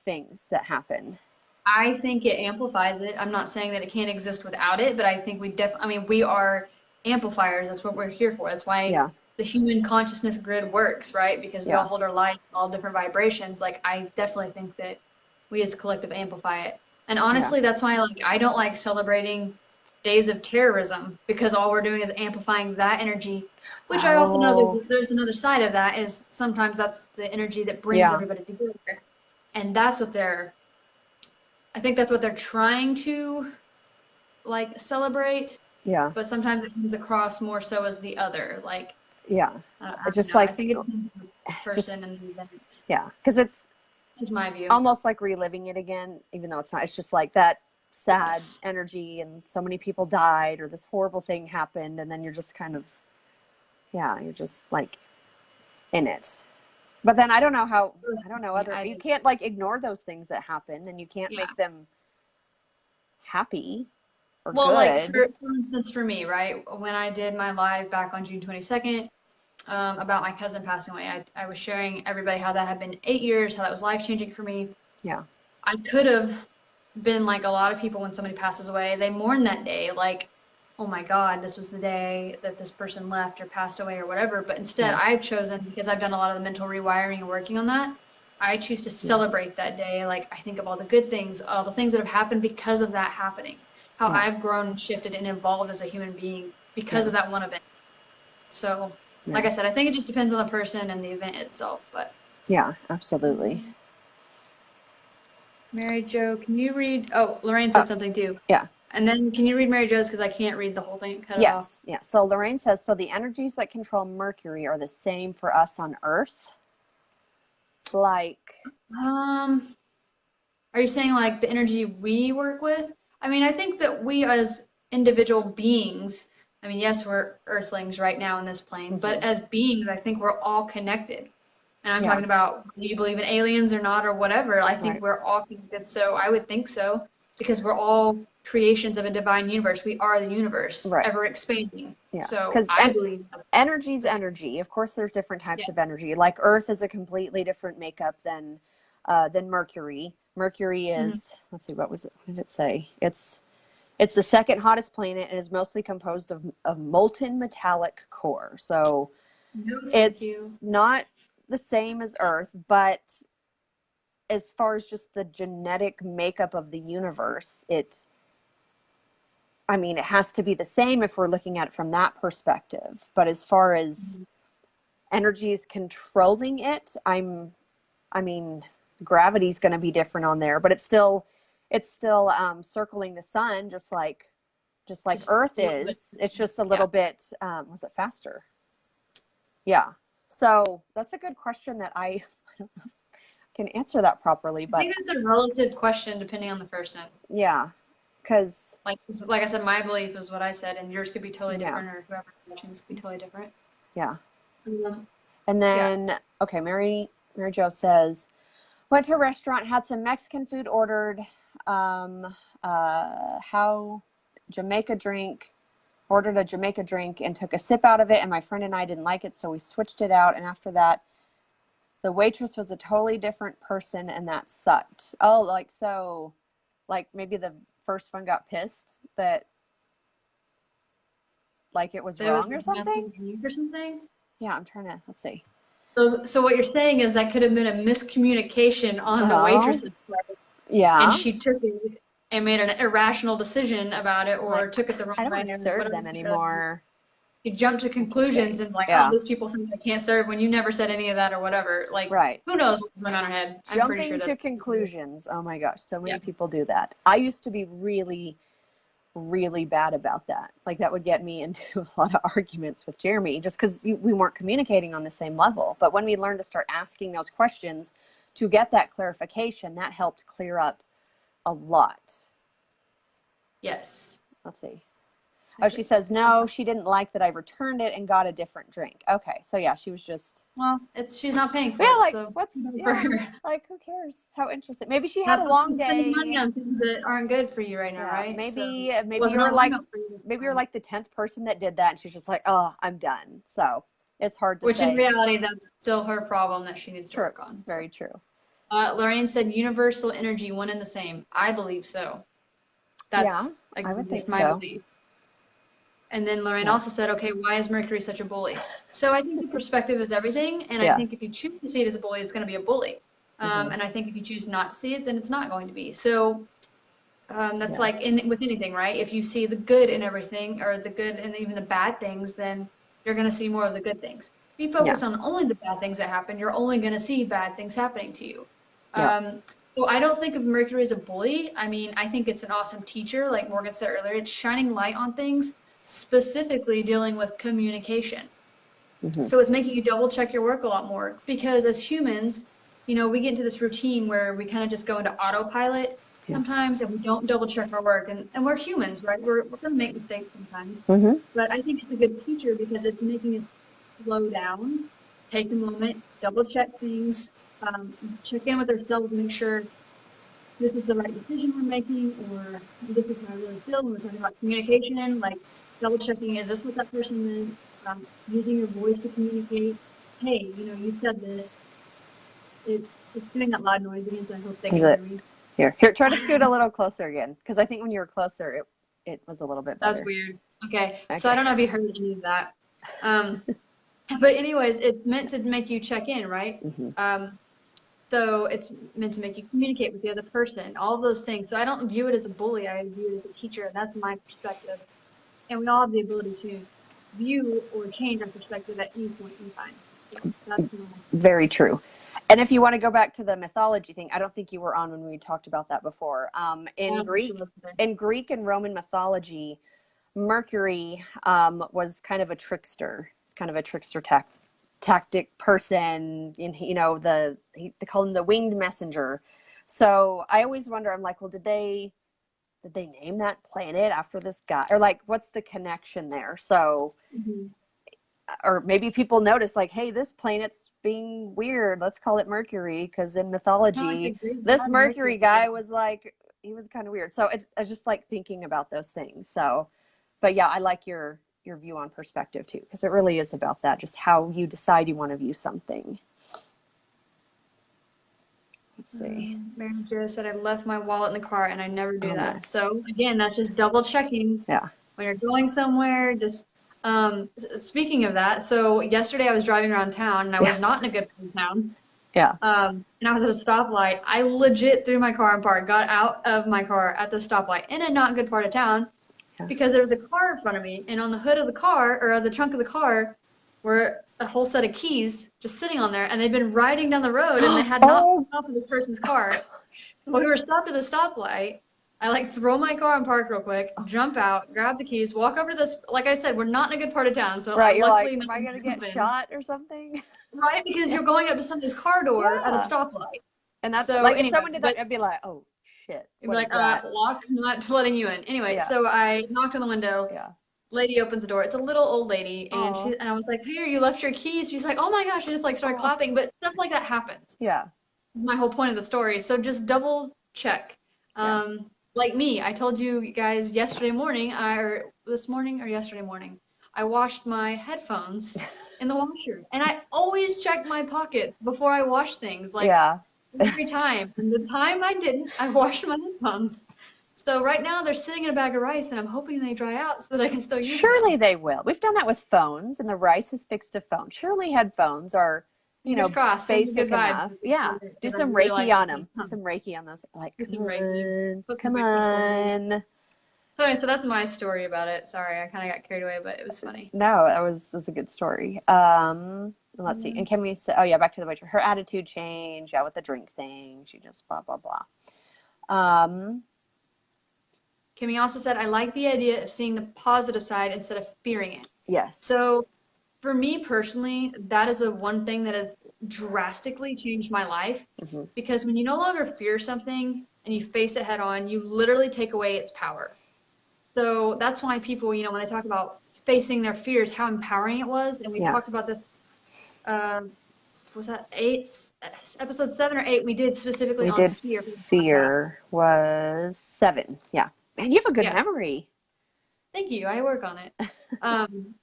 things that happen? I think it amplifies it. I'm not saying that it can't exist without it, but I think we are amplifiers. That's what we're here for. That's why the human consciousness grid works, right? Because we all hold our light, all different vibrations. Like, I definitely think that we as a collective amplify it. And honestly, that's why, like, I don't like celebrating days of terrorism, because all we're doing is amplifying that energy, which I also know there's another side of that, is sometimes that's the energy that brings everybody together. And I think that's what they're trying to, like, celebrate. Yeah. But sometimes it comes across more so as the other. Like, Yeah. I It's don't just know. like, I think it depends on the person and the event. Yeah. Because it's This is my view. almost like reliving it again, even though it's not. It's just like that sad energy, and so many people died, or this horrible thing happened, and then you're just kind of, you're just like in it. But then I don't know you can't, like, ignore those things that happen, and you can't make them happy or good. Like, for instance, for me, right, when I did my live back on June 22nd, about my cousin passing away, I was sharing everybody how that had been 8 years, how that was life-changing for me. Yeah. I could have been like a lot of people when somebody passes away. They mourn that day, like, oh my God, this was the day that this person left or passed away or whatever. But instead, I've chosen, because I've done a lot of the mental rewiring and working on that, I choose to celebrate that day. Like, I think of all the good things, all the things that have happened because of that happening, how I've grown and shifted and evolved as a human being because of that one event. So, like I said, I think it just depends on the person and the event itself. But yeah, absolutely. Mary Jo, can you read? Oh, Lorraine said something too. Yeah. And then can you read Mary Jo's, because I can't read the whole thing. Cut it off. Yeah. So Lorraine says, so the energies that control Mercury are the same for us on Earth? Like, are you saying like the energy we work with? I mean, I think that we as individual beings, I mean, yes, we're earthlings right now in this plane, but as beings, I think we're all connected. And I'm talking about, do you believe in aliens or not, or whatever? I think we're all connected. So I would think so, because we're all creations of a divine universe. We are the universe, ever expanding. Yeah. So I believe energy's energy. Of course, there's different types of energy. Like, Earth is a completely different makeup than Mercury. Mercury is, let's see, what did it say? It's the second hottest planet and is mostly composed of molten metallic core. So it's not the same as Earth, but as far as just the genetic makeup of the universe, it has to be the same if we're looking at it from that perspective. But as far as energies controlling it, gravity's going to be different on there, but it's still circling the sun, just like Earth is. It's just a little bit, was it faster? Yeah. So that's a good question that I don't know if I can answer that properly, but I think it's a relative question depending on the person. Yeah. Because, like I said, my belief is what I said, and yours could be totally different, or whoever's watching could be totally different. Yeah. And then, okay, Mary Jo says, went to a restaurant, had some Mexican food ordered, ordered a Jamaica drink and took a sip out of it, and my friend and I didn't like it, so we switched it out, and after that, the waitress was a totally different person, and that sucked. Oh, like maybe the first one got pissed that, like, it was wrong or something? Yeah, I'm trying to, let's see. So what you're saying is that could have been a miscommunication on the waitress's part. Yeah. And she took it and made an irrational decision about it, or took it the wrong way. I don't want to serve them anymore. you jump to conclusions and like, oh, those people think I can't serve when you never said any of that or whatever. Like, who knows what's going on in our head? I'm pretty sure Jumping to conclusions. Oh my gosh, so many people do that. I used to be really, really bad about that. Like that would get me into a lot of arguments with Jeremy just because we weren't communicating on the same level. But when we learned to start asking those questions to get that clarification, that helped clear up a lot. Yes. Let's see. Oh, she says, no, she didn't like that I returned it and got a different drink. Okay. So yeah, she was just. Well, she's not paying for it. Like, so like, who cares? How interesting. Maybe she had a long day. Spending money on things that aren't good for you right now, right? Maybe you're like the 10th person that did that. And she's just like, oh, I'm done. So it's hard to say. Which in reality, that's still her problem that she needs to work on. Very true. Lorraine said universal energy, one and the same. I believe so. That's I would think my belief. And then Lorraine also said, okay, why is Mercury such a bully? So I think the perspective is everything. And I think if you choose to see it as a bully, it's going to be a bully. And I think if you choose not to see it, then it's not going to be. So that's like with anything, right? If you see the good in everything or the good and even the bad things, then you're going to see more of the good things. If you focus on only the bad things that happen, you're only going to see bad things happening to you. So I don't think of Mercury as a bully. I mean, I think it's an awesome teacher. Like Morgan said earlier, it's shining light on things, specifically dealing with communication. So it's making you double check your work a lot more because as humans, you know, we get into this routine where we kind of just go into autopilot sometimes and we don't double check our work. And we're humans, right? We're going to make mistakes sometimes. But I think it's a good teacher because it's making us slow down, take a moment, double check things, check in with ourselves and make sure this is the right decision we're making or this is how I really feel when we're talking about communication, like double checking, is this what that person meant? Using your voice to communicate, hey, you know, you said this. It's doing that loud noise again, so I hope they can hear me. Here, try to scoot a little closer again, because I think when you were closer, it was a little bit better. That's weird. Okay, so I don't know if you heard any of that. But anyways, it's meant to make you check in, right? So it's meant to make you communicate with the other person, all of those things. So I don't view it as a bully. I view it as a teacher, and that's my perspective. And we all have the ability to view or change our perspective at any point in time. So that's normal. Very true. And if you want to go back to the mythology thing, I don't think you were on when we talked about that before. In Greek and Roman mythology, Mercury was kind of a trickster. It's kind of a trickster tactic person. You know, they call him the winged messenger. So I always wonder, I'm like, well, did they name that planet after this guy? Or like, what's the connection there? So, or maybe people notice like, hey, this planet's being weird. Let's call it Mercury. Because in mythology, this Mercury guy was like, he was kind of weird. So I just like thinking about those things. So, but yeah, I like your view on perspective too, because it really is about that, just how you decide you want to view something. Let's see. Mary Jo said I left my wallet in the car and I never do that. So again, that's just double checking. Yeah. When you're going somewhere, just speaking of that, so yesterday I was driving around town and I was not in a good part of town. Yeah. And I was at a stoplight. I legit threw my car in park, got out of my car at the stoplight in a not good part of town because there was a car in front of me, and on the hood of the car or the trunk of the car were a whole set of keys just sitting on there, and they'd been riding down the road and they had not come off of this person's car. When we were stopped at the stoplight, I like throw my car in park real quick, jump out, grab the keys, walk over to this. Like I said, we're not in a good part of town, so right, you're luckily like, am I gonna get shot or something? Right, because you're going up to somebody's car door at a stoplight, and that's so like if someone did that, I'd be like, oh shit. You'd be like, locked, not letting you in. Anyway, so I knocked on the window. Lady opens the door. It's a little old lady, and I was like, "Here, you left your keys." She's like, "Oh my gosh!" She just like started clapping. But stuff like that happens. Yeah, this is my whole point of the story. So just double check. Like me, I told you guys yesterday morning, or yesterday morning, I washed my headphones in the washer, and I always check my pockets before I wash things. Like every time. And the time I didn't, I washed my headphones. So right now they're sitting in a bag of rice, and I'm hoping they dry out so that I can still use them. Surely they will. We've done that with phones, and the rice has fixed a phone. Surely headphones are, you know, basic enough. Yeah, do some Reiki on them. Some Reiki on those. Like, come on. So anyway, so that's my story about it. Sorry, I kind of got carried away, but it was funny. No, that's a good story. Let's see. And can we say, oh yeah, back to the waitress. Her attitude changed, yeah, with the drink thing. She just blah blah blah. Kimmy also said, I like the idea of seeing the positive side instead of fearing it. Yes. So for me personally, that is the one thing that has drastically changed my life, because when you no longer fear something and you face it head on, you literally take away its power. So that's why people, when they talk about facing their fears, how empowering it was. And we talked about this, was that episode 7 or 8? We did specifically on fear. Fear was 7. Yeah. Man, you have a good memory. Thank you. I work on it.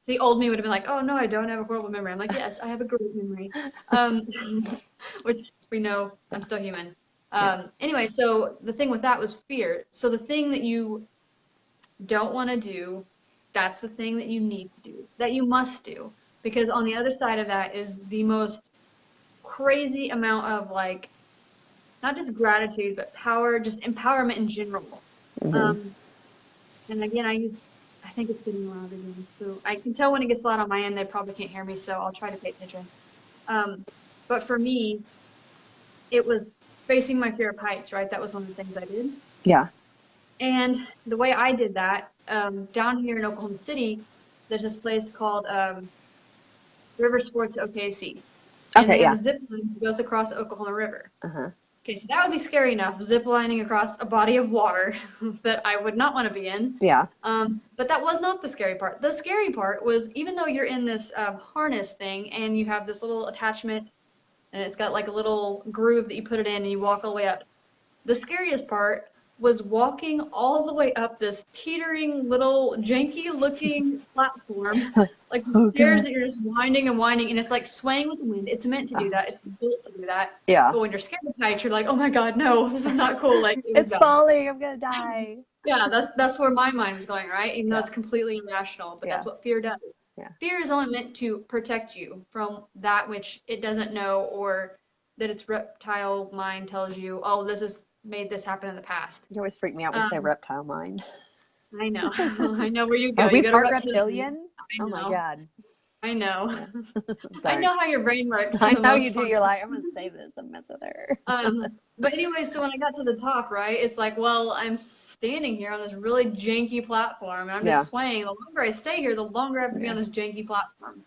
The old me would have been like, oh, no, I don't have a horrible memory. I'm like, yes, I have a great memory. Which we know I'm still human. Anyway, so the thing with that was fear. So the thing that you don't want to do, that's the thing that you need to do, that you must do. Because on the other side of that is the most crazy amount of, like, not just gratitude, but power, just empowerment in general. And again, I think it's getting loud again. So I can tell when it gets loud on my end, they probably can't hear me, so I'll try to pay attention. But for me, it was facing my fear of heights, right? That was one of the things I did. Yeah. And the way I did that, down here in Oklahoma City, there's this place called River Sports OKC. And they have a zip line that goes across the Oklahoma River. Okay, so that would be scary enough, zip lining across a body of water that I would not want to be in. Yeah. But that was not the scary part. The scary part was, even though you're in this harness thing and you have this little attachment and it's got like a little groove that you put it in and you walk all the way up, the scariest part was walking all the way up this teetering little janky looking platform, like the stairs that you're just winding and winding, and it's like swaying with the wind. It's meant to do that. It's built to do that. Yeah. But when you're scared of heights, you're like, oh my God, no, this is not cool. Like it's falling. I'm gonna die. Yeah, that's where my mind was going, right? Even though it's completely irrational, but that's what fear does. Yeah. Fear is only meant to protect you from that which it doesn't know, or that its reptile mind tells you, oh, this is made this happen in the past. You always freak me out when you say reptile mind. I know. I know where you go. Are we you part reptilian? Oh my God. I know. I know how your brain works. I know you do. You're like, I'm going to say this and mess with her. But anyway, so when I got to the top, right, it's like, well, I'm standing here on this really janky platform, and I'm just swaying. The longer I stay here, the longer I have to be on this janky platform.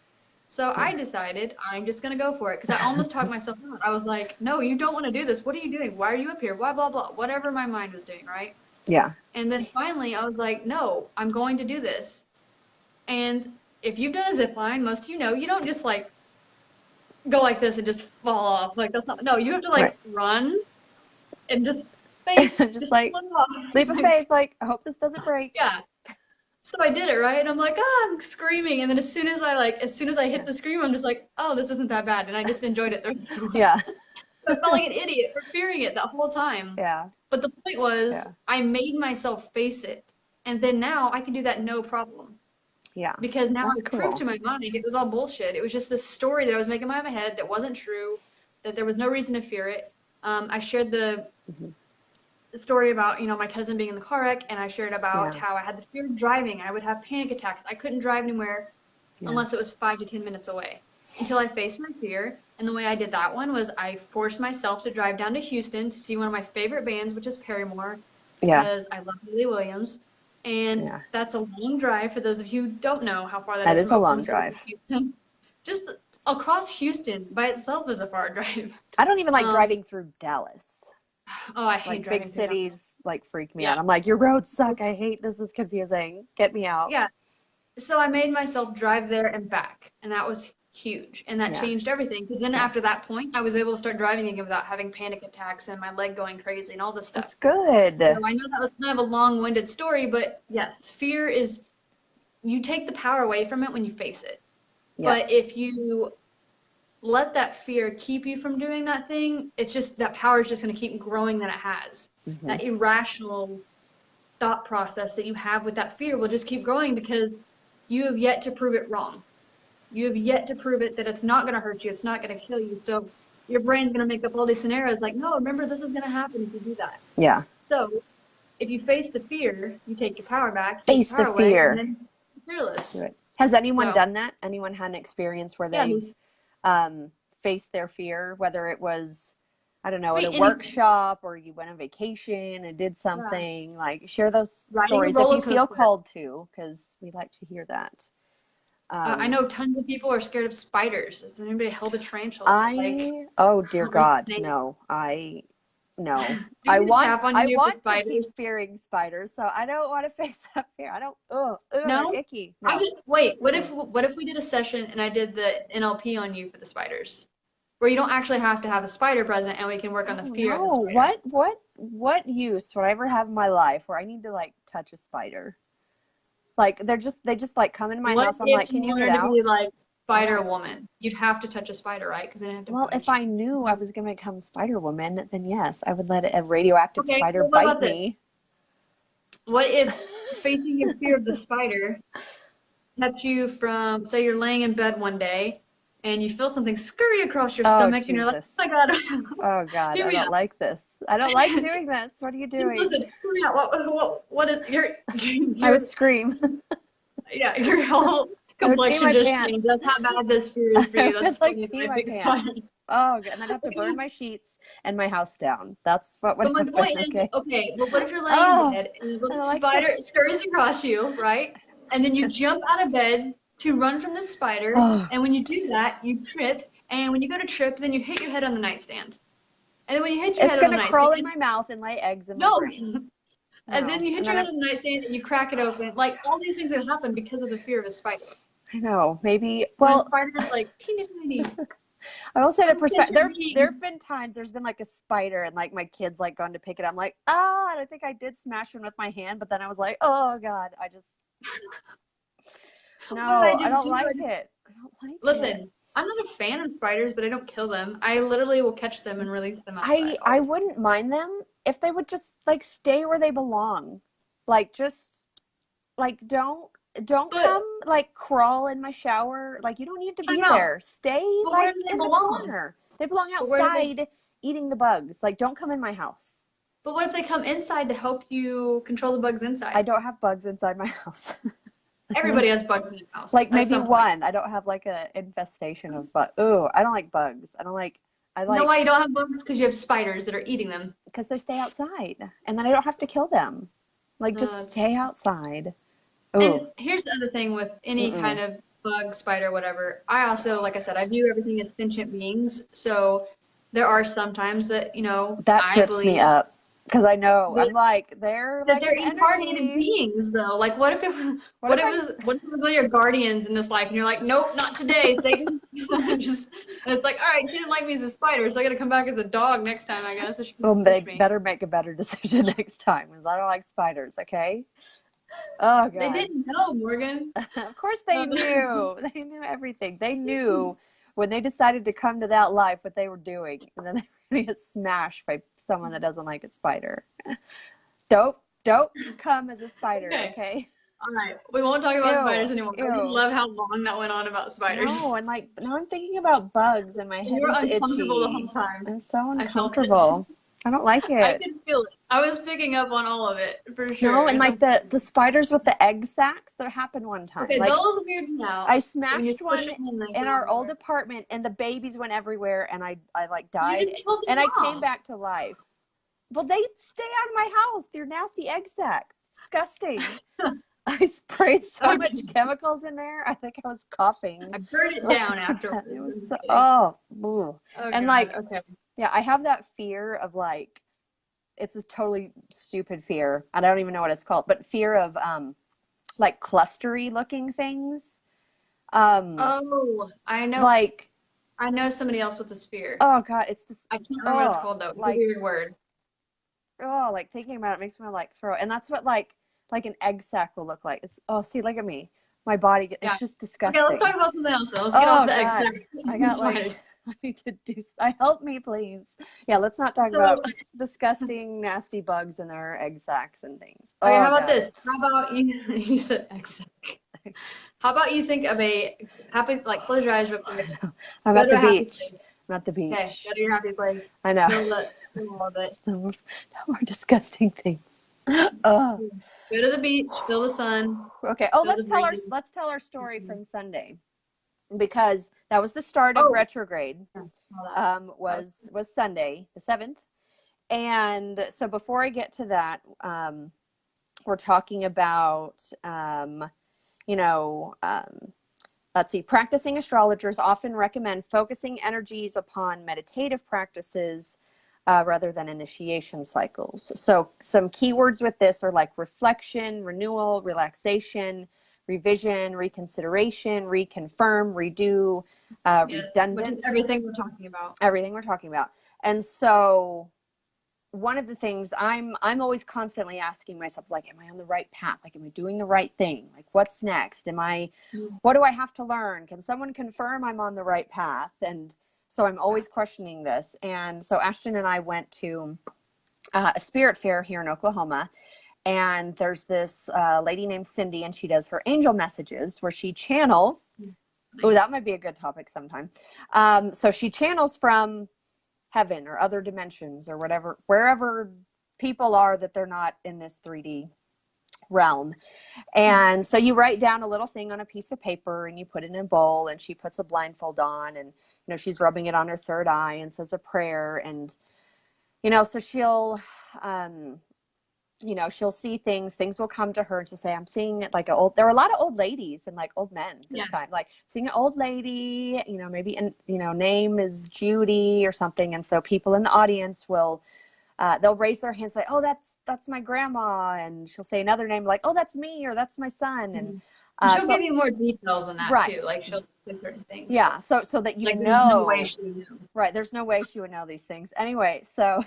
So I decided I'm just going to go for it, because I almost talked myself out. I was like, no, you don't want to do this. What are you doing? Why are you up here? Why, blah, blah, whatever my mind was doing, right? Yeah. And then finally I was like, no, I'm going to do this. And if you've done a zip line, most of you know, you don't just like go like this and just fall off. Like that's not, no, you have to like run and just faith. just like leap of faith. Like, I hope this doesn't break. Yeah. So I did it, right? And I'm like, I'm screaming. And then as soon as I hit the scream, I'm just like, oh, this isn't that bad. And I just enjoyed it. Yeah. I felt like an idiot for fearing it that whole time. Yeah. But the point was, I made myself face it. And then now I can do that no problem. Yeah. Because now I proved to my mind it was all bullshit. It was just this story that I was making in my head that wasn't true, that there was no reason to fear it. I shared the story about, my cousin being in the car wreck, and I shared about how I had the fear of driving. I would have panic attacks. I couldn't drive anywhere unless it was 5 to 10 minutes away. Until I faced my fear. And the way I did that one was I forced myself to drive down to Houston to see one of my favorite bands, which is Paramore, because I love Haley Williams. And that's a long drive for those of you who don't know how far that is. That is a long drive. Just across Houston by itself is a far drive. I don't even like driving through Dallas. Oh, I hate like driving big cities like freak me out. I'm like, your roads suck. I hate this. Is confusing. Get me out. Yeah. So I made myself drive there and back, and that was huge, and that changed everything, because then after that point I was able to start driving again without having panic attacks and my leg going crazy and all this stuff. That's good. So I know that was kind of a long-winded story, but yes, fear is, you take the power away from it when you face it. But if you let that fear keep you from doing that thing, it's just that power is just going to keep growing than it has. That irrational thought process that you have with that fear will just keep growing, because you have yet to prove it wrong. You have yet to prove it that it's not going to hurt you. It's not going to kill you. So your brain's going to make up all these scenarios like, no, remember, this is going to happen if you do that. Yeah. So if you face the fear, you take your power back, take Face your power the fear. away, and then you're fearless. Right. Has anyone So, done that? Anyone had an experience where they've faced their fear, whether it was, I don't know, at a workshop or you went on vacation and did something? Like, share those stories if you feel called to, because we like to hear that. I know tons of people are scared of spiders. Has anybody held a tarantula? Oh dear God, no. No. I want to keep fearing spiders, so I don't want to face that fear. I don't. No? They're icky. No. Wait. What if we did a session and I did the NLP on you for the spiders, where you don't actually have to have a spider present, and we can work on the fear of the spider? What use would I ever have in my life where I need to like touch a spider? Like they just like come in my house. I'm like, can you get out? To be like Spider Woman, you'd have to touch a spider, right? Because they didn't have to. Well, if I knew I was going to become Spider Woman, then yes, I would let a radioactive spider bite me. What if facing your fear of the spider kept you from, say, you're laying in bed one day and you feel something scurry across your stomach, and you're like, oh my God. Oh God, I don't like this. I don't like doing this. What are you doing? Listen, what is your I would scream. Yeah, your whole complexion just changed. That's how bad this fear is for you. That's like pee my pants. Oh, and then I have to burn my sheets and my house down. That's what would happen. My point is, but what if you're laying in bed and a little spider scurries across you, right? And then you jump out of bed to run from the spider, and when you do that, you trip, and when you go to trip, then you hit your head on the nightstand. And then when you hit your head on the nightstand, it's gonna crawl in my mouth and lay eggs in my brain. And then you hit your head on the nightstand and you crack it open. Like, all these things that happen because of the fear of a spider. I know. Maybe. Well, spider's like teeny tiny. I will say the perspective. There have been times there's been like a spider and like my kids like gone to pick it up. I'm like, and I think I did smash one with my hand, but then I was like, oh God, I don't like it. I don't like it. Listen, I'm not a fan of spiders, but I don't kill them. I literally will catch them and release them outside. I wouldn't mind them if they would just like stay where they belong. Like just like don't come like crawl in my shower. Like you don't need to be there. Stay like in the corner. They belong outside eating the bugs. Like don't come in my house. But what if they come inside to help you control the bugs inside? I don't have bugs inside my house. Everybody has bugs in their house. Like maybe one. I don't have like a infestation of bugs. Ooh, I don't like bugs. I know why you don't have bugs? Because you have spiders that are eating them. Because they stay outside, and then I don't have to kill them. Like just stay outside. Ooh. And here's the other thing with any kind of bug, spider, whatever. I also, like I said, I view everything as sentient beings. So there are some times that that trips me up. Because I know I'm like they're incarnated beings though. Like what if it was one of your guardians in this life and you're like, nope, not today, Satan. And it's like, all right, she didn't like me as a spider, so I gotta come back as a dog next time, I guess. Well, they better make a better decision next time because I don't like spiders, okay? Oh God. They didn't know, Morgan. Of course they knew. They knew everything. They knew when they decided to come to that life what they were doing. And then they get smashed by someone that doesn't like a spider. Don't come as a spider, okay? All right, we won't talk about spiders anymore. I just love how long that went on about spiders. No, and like now I'm thinking about bugs and my head is uncomfortable itchy. The whole time. I'm so uncomfortable. I don't like it. I could feel it. I was picking up on all of it for sure. No, and like the spiders with the egg sacs, that happened one time. Okay, like, those weird now. I smashed one in our old apartment, and the babies went everywhere, and I like died, and I came back to life. Well, they stay out of my house. They're nasty egg sacs. Disgusting. I sprayed so much chemicals in there. I think I was coughing. I burned it down after. It was so, and like, yeah, I have that fear of like, it's a totally stupid fear. I don't even know what it's called, but fear of like clustery looking things. I know. Like, I know somebody else with this fear. Oh God, it's just. I can't remember what it's called though. It's a weird word. Oh, like thinking about it makes me like throw. And that's what like an egg sac will look like. It's see, look at me. My body, it's just disgusting. Okay, let's talk about something else. Let's get off the egg sac. I got like, I need to do. Help me, please. Yeah, let's not talk about disgusting, nasty bugs in their egg sacs and things. Okay, how about this? How about you said egg sac. How about you think of a happy, like close your eyes real quick. I'm at the beach. I'm at the beach. Okay, go to your happy place. I know. No more disgusting things. Ugh. Go to the beach, feel the sun, Okay. Oh, feel the breeze. let's tell our story from Sunday, because that was the start of Oh, retrograde. yes, all that. Was Sunday the 7th. And so before I get to that, we're talking about, you know, let's see, practicing astrologers often recommend focusing energies upon meditative practices rather than initiation cycles. So some keywords with this are like reflection, renewal, relaxation, revision, reconsideration, reconfirm, redo, Yes, which is redundance, everything we're talking about. everything we're talking about. And so one of the things I'm always constantly asking myself is like, am I on the right path? Like, am I doing the right thing? Like, what's next? What do I have to learn? Can someone confirm I'm on the right path? And so I'm always questioning this. And so Ashton and I went to a spirit fair here in Oklahoma. And there's this lady named Cindy, and she does her angel messages where she channels. Oh, that might be a good topic sometime. So she channels from heaven or other dimensions or whatever, wherever people are that they're not in this 3D realm. And so you write down a little thing on a piece of paper and you put it in a bowl, and she puts a blindfold on, and she's rubbing it on her third eye and says a prayer. And so she'll she'll see things will come to her to say, I'm seeing it like there were a lot of old ladies and like old men this time, like seeing an old lady, maybe, and name is Judy or something. And so people in the audience will, they'll raise their hands like, oh, that's my grandma. And she'll say another name like, oh, that's me, or that's my son. And she'll give you more details on that too. Like she'll say certain things. Yeah. So that you like, know, there's no way she would know. Right. There's no way she would know these things. Anyway, so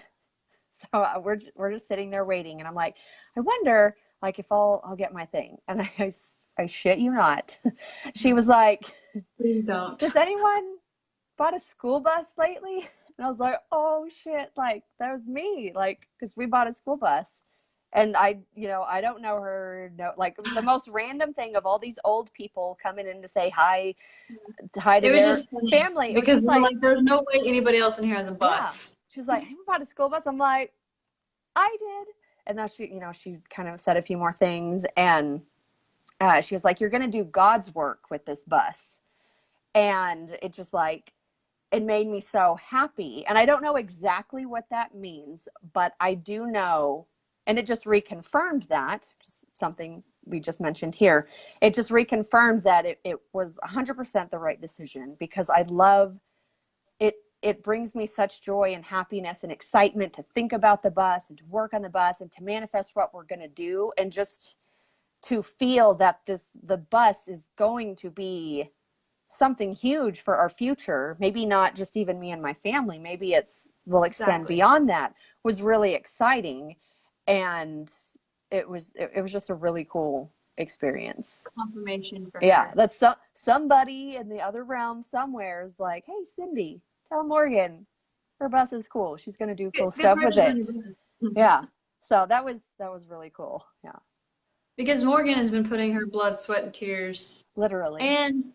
we're just sitting there waiting, and I'm like, I wonder, like, if I'll get my thing. And I shit you not, she was like, please don't. Does anyone bought a school bus lately? And I was like, oh shit, like that was me, like, because we bought a school bus. And I don't know her. No, like, it was the most random thing of all these old people coming in to say hi to their family. Because like, there's no way anybody else in here has a bus. Yeah. She was like, have you bought a school bus? I'm like, I did. And then she kind of said a few more things. And she was like, you're going to do God's work with this bus. And it just like, it made me so happy. And I don't know exactly what that means, but I do know, and it just reconfirmed that, just something we just mentioned here. It just reconfirmed that it was 100% the right decision, because I love it. It brings me such joy and happiness and excitement to think about the bus and to work on the bus and to manifest what we're going to do, and just to feel that the bus is going to be something huge for our future. Maybe not just even me and my family, maybe will extend beyond that, was really exciting. And it was just a really cool experience. Confirmation for her. That's somebody in the other realm somewhere is like, hey, Cindy, tell Morgan her bus is cool. She's going to do cool stuff with it. Yeah. So that was really cool. Yeah. Because Morgan has been putting her blood, sweat, and tears, literally, and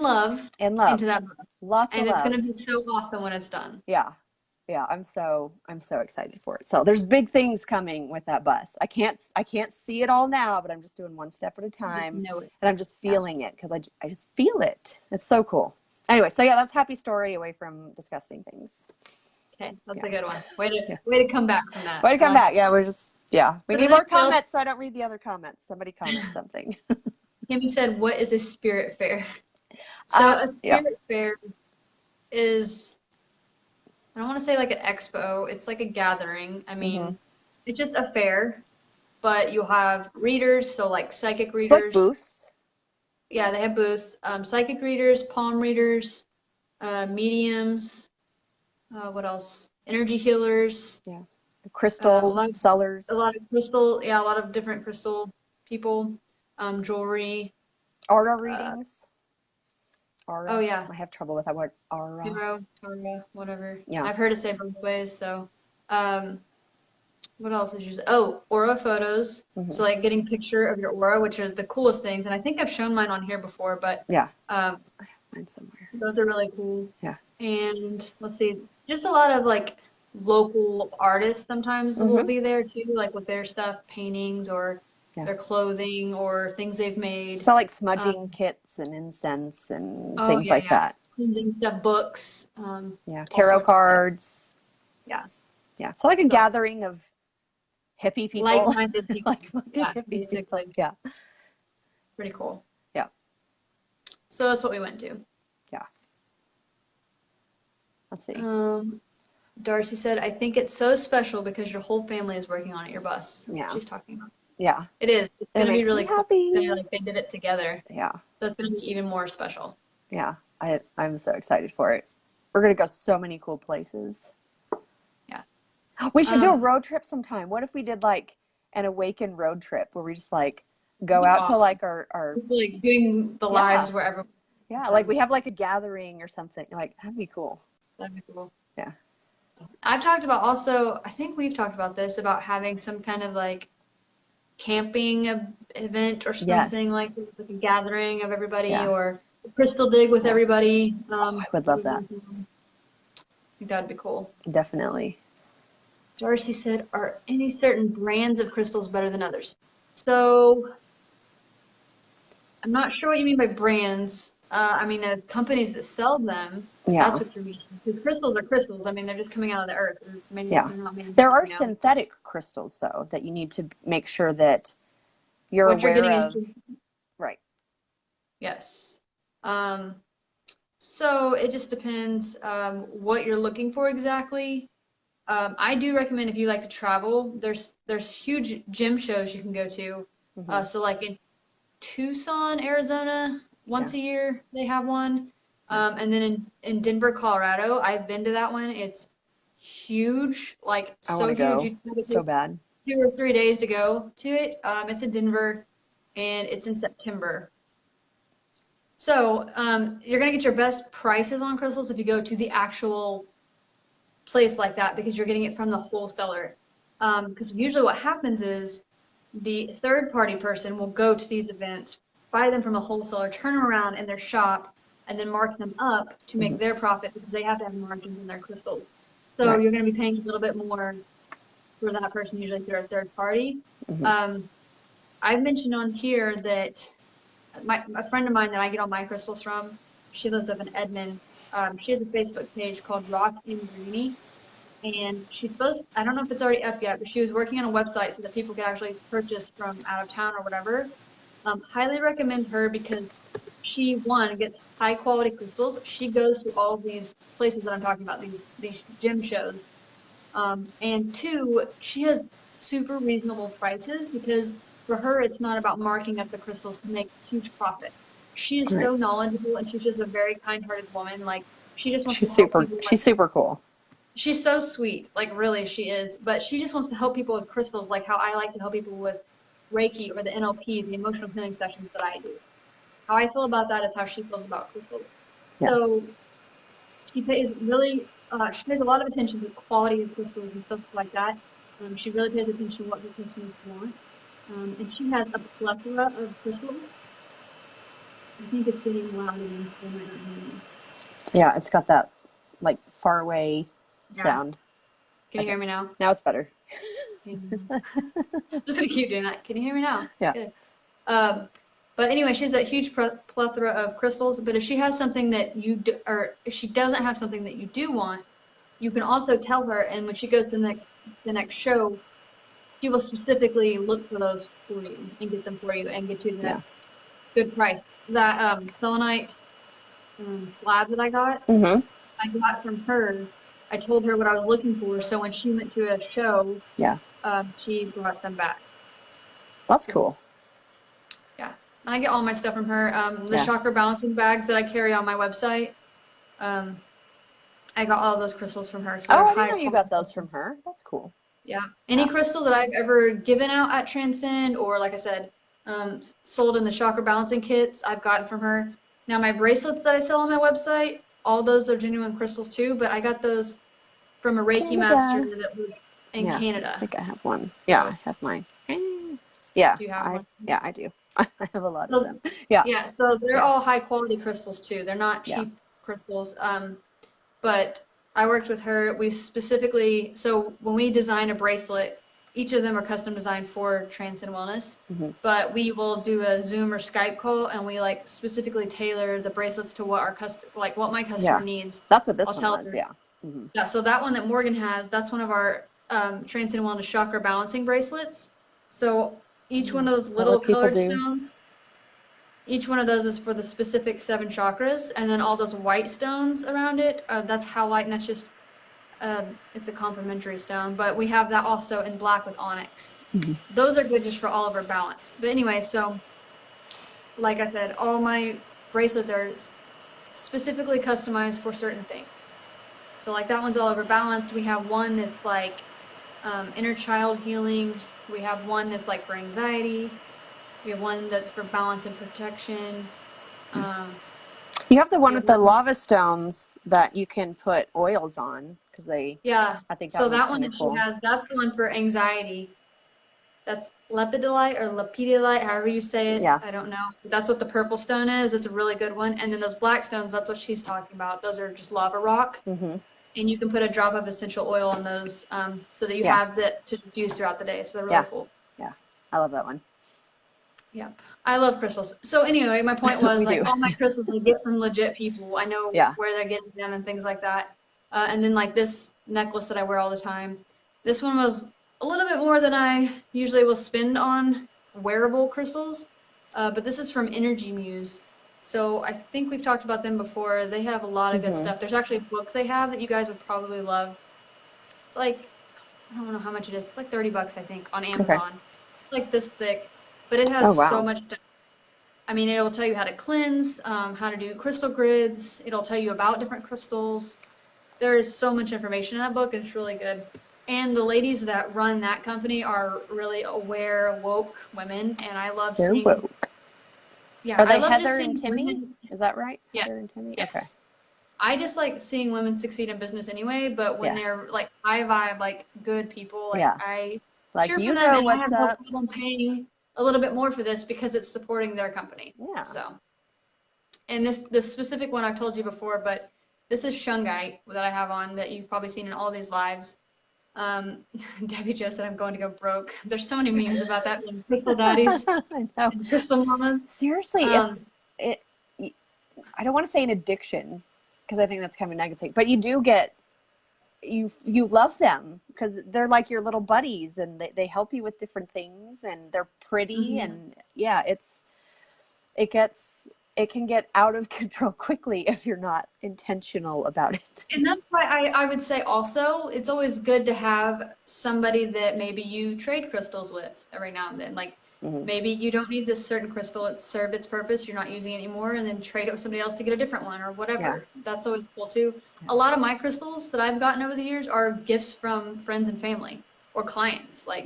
love into that book. Lots of love. And it's going to be so awesome when it's done. Yeah. I'm so excited for it. So there's big things coming with that bus. I can't see it all now, but I'm just doing one step at a time. And I'm just feeling it, because I just feel it. It's so cool. Anyway, so yeah, that's happy story away from disgusting things. Okay, that's a good one. Way to come back from that. Way to come back. Yeah, we need more comments, so I don't read the other comments. Somebody comments something. Kimmy said, what is a spirit fair? So a spirit fair is, I don't want to say like an expo. It's like a gathering. I mean, it's just a fair, but you'll have readers. So like psychic readers. It's like booths. Yeah, they have booths. Psychic readers, palm readers, mediums. What else? Energy healers. Yeah. Crystal sellers. A lot of crystal. Yeah, a lot of different crystal people. Jewelry. Aura readings. Aura. Oh yeah. I have trouble with that word. Aura. Aura, whatever. Yeah. I've heard it say both ways. So, what else is used? Oh, aura photos. So like getting a picture of your aura, which are the coolest things. And I think I've shown mine on here before, but yeah. I have mine somewhere. Those are really cool. Yeah. And let's see, just a lot of like local artists sometimes will Mm-hmm. be there too, like with their stuff, paintings or Yeah. their clothing or things they've made. So like Um, smudging kits and incense and oh things yeah, like yeah. that. Cleansing stuff, books, Yeah. all Tarot sorts of stuff. cards. Yeah. Yeah. So like a So gathering of hippie people. like-minded people. Like-minded Yeah, hippies. basically. Yeah. Pretty cool. Yeah. So that's what we went to. Yeah. Let's see. Darcy said, I think it's so special because your whole family is working on it, your bus. Yeah. She's talking about. Yeah. It is. It's It going to be makes me really cool. happy. They did it together. Yeah. So it's going to be even more special. Yeah. I'm so excited for it. We're going to go so many cool places. Yeah. We should do a road trip sometime. What if we did like an Awaken road trip where we just like go out awesome. to like our Just like doing the lives wherever. Yeah, like we have like a gathering or something. Like that'd be cool. That'd be cool. Yeah. I've talked about also, I think we've talked about this, about having some kind of like camping event or something like this, like a gathering of everybody or a crystal dig with everybody. I would love that. I think that would be cool. Definitely. Darcy said, are any certain brands of crystals better than others? So I'm not sure what you mean by brands. I mean, as companies that sell them, that's what you're meaning. Because crystals are crystals. I mean, they're just coming out of the earth. There are synthetic crystals, though, that you need to make sure that you're aware of. Right. Yes. So it just depends what you're looking for exactly. I do recommend if you like to travel, there's huge gem shows you can go to. So like in Tucson, Arizona, once a year they have one. And then in Denver, Colorado, I've been to that one. It's huge, like so huge. So bad. 2 or 3 days to go to it. It's in Denver, and it's in September. So you're gonna get your best prices on crystals if you go to the actual place like that because you're getting it from the wholesaler. Because usually what happens is the third-party person will go to these events, buy them from a wholesaler, turn them around in their shop, and then mark them up to make their profit because they have to have margins in their crystals. So you're going to be paying a little bit more for that person, usually through a third party. I've mentioned on here that a friend of mine that I get all my crystals from, she lives up in Edmond. She has a Facebook page called Rock and Greenie. And she's supposed, I don't know if it's already up yet, but she was working on a website so that people could actually purchase from out of town or whatever. Highly recommend her because she, one, gets high quality crystals. She goes to all these places that I'm talking about, these gem shows. And two, she has super reasonable prices because for her, it's not about marking up the crystals to make huge profit. She is so knowledgeable and she's just a very kind-hearted woman. Like she just wants to help people. She's super cool. She's so sweet, like really she is, but she just wants to help people with crystals like how I like to help people with Reiki or the NLP, the emotional healing sessions that I do. How I feel about that is how she feels about crystals. So she pays she pays a lot of attention to the quality of crystals and stuff like that. She really pays attention to what her customers want. And she has a plethora of crystals. I think it's getting loud again, so I might not hear me. Yeah, it's got that like far away sound. Can you hear me now? Now it's better. I'm just gonna keep doing that. Can you hear me now? Yeah. Good. But anyway, she has a huge plethora of crystals. But if she has something that or if she doesn't have something that you do want, you can also tell her. And when she goes to the next show, she will specifically look for those for you and get them for you and get you the good price. That selenite slab that I got from her. I told her what I was looking for, so when she went to a show, she brought them back. That's cool. Yeah, and I get all my stuff from her. The chakra balancing bags that I carry on my website, I got all those crystals from her. So I didn't know you got those from her. That's cool. Yeah, any crystal that I've ever given out at Transcend, or like I said, sold in the chakra balancing kits, I've gotten from her. Now my bracelets that I sell on my website, all those are genuine crystals too, but I got those from a Reiki master that was in Canada. I think I have one. Yeah, I have mine. Yeah, do you have one? Yeah, I do. I have a lot of them. Yeah. Yeah, so they're all high quality crystals too. They're not cheap crystals. But I worked with her. We specifically, so when we design a bracelet, each of them are custom designed for Transcend Wellness, but we will do a Zoom or Skype call, and we like specifically tailor the bracelets to what our like what my customer needs. That's what this I'll one tell was, her. yeah. Yeah, so that one that Morgan has, that's one of our Transcend Wellness chakra balancing bracelets. So each one of those little colored stones, each one of those is for the specific 7 chakras, and then all those white stones around it, that's howlite, and that's just, it's a complementary stone, but we have that also in black with onyx. Those are good just for all of our balance. But anyway, so like I said, all my bracelets are specifically customized for certain things. So like that one's all over balanced. We have one that's like inner child healing. We have one that's like for anxiety. We have one that's for balance and protection. You have the one with the lava stones that you can put oils on because I think that one that she has, that's the one for anxiety. That's lepidolite or lepidolite, however you say it. I don't know. That's what the purple stone is. It's a really good one. And then those black stones, that's what she's talking about. Those are just lava rock. And you can put a drop of essential oil on those so that you have that to diffuse throughout the day. So they're really cool. Yeah, I love that one. Yeah, I love crystals. So anyway, my point was like all my crystals I get from legit people. I know where they're getting them and things like that. And then like this necklace that I wear all the time. This one was a little bit more than I usually will spend on wearable crystals. But this is from Energy Muse. So I think we've talked about them before. They have a lot of good stuff. There's actually a book they have that you guys would probably love. It's like, I don't know how much it is. It's like $30, I think, on Amazon. It's like this thick, but it has so much stuff. I mean, it'll tell you how to cleanse, how to do crystal grids. It'll tell you about different crystals. There is so much information in that book, and it's really good. And the ladies that run that company are really aware, woke women, and I love seeing. They're woke. Yeah, are they Heather and Timmy? Women. Is that right? Yes. Heather and Timmy? Yes. Okay. I just like seeing women succeed in business anyway, but when they're like high vibe, like good people, like I like cheer you for them, know and what's I have up. no problem paying a little bit more for this because it's supporting their company. Yeah. So, and this specific one I've told you before, but this is shungite that I have on that you've probably seen in all these lives. Debbie just said I'm going to go broke. There's so many memes about that. Crystal daddies, I know. Crystal mamas. Seriously, I don't want to say an addiction because I think that's kind of negative, but you do get you love them because they're like your little buddies and they help you with different things and they're pretty and it can get out of control quickly if you're not intentional about it. And that's why I would say also it's always good to have somebody that maybe you trade crystals with every now and then. Like maybe you don't need this certain crystal, it's served its purpose, you're not using it anymore, and then trade it with somebody else to get a different one or whatever. That's always cool too. A lot of my crystals that I've gotten over the years are gifts from friends and family or clients that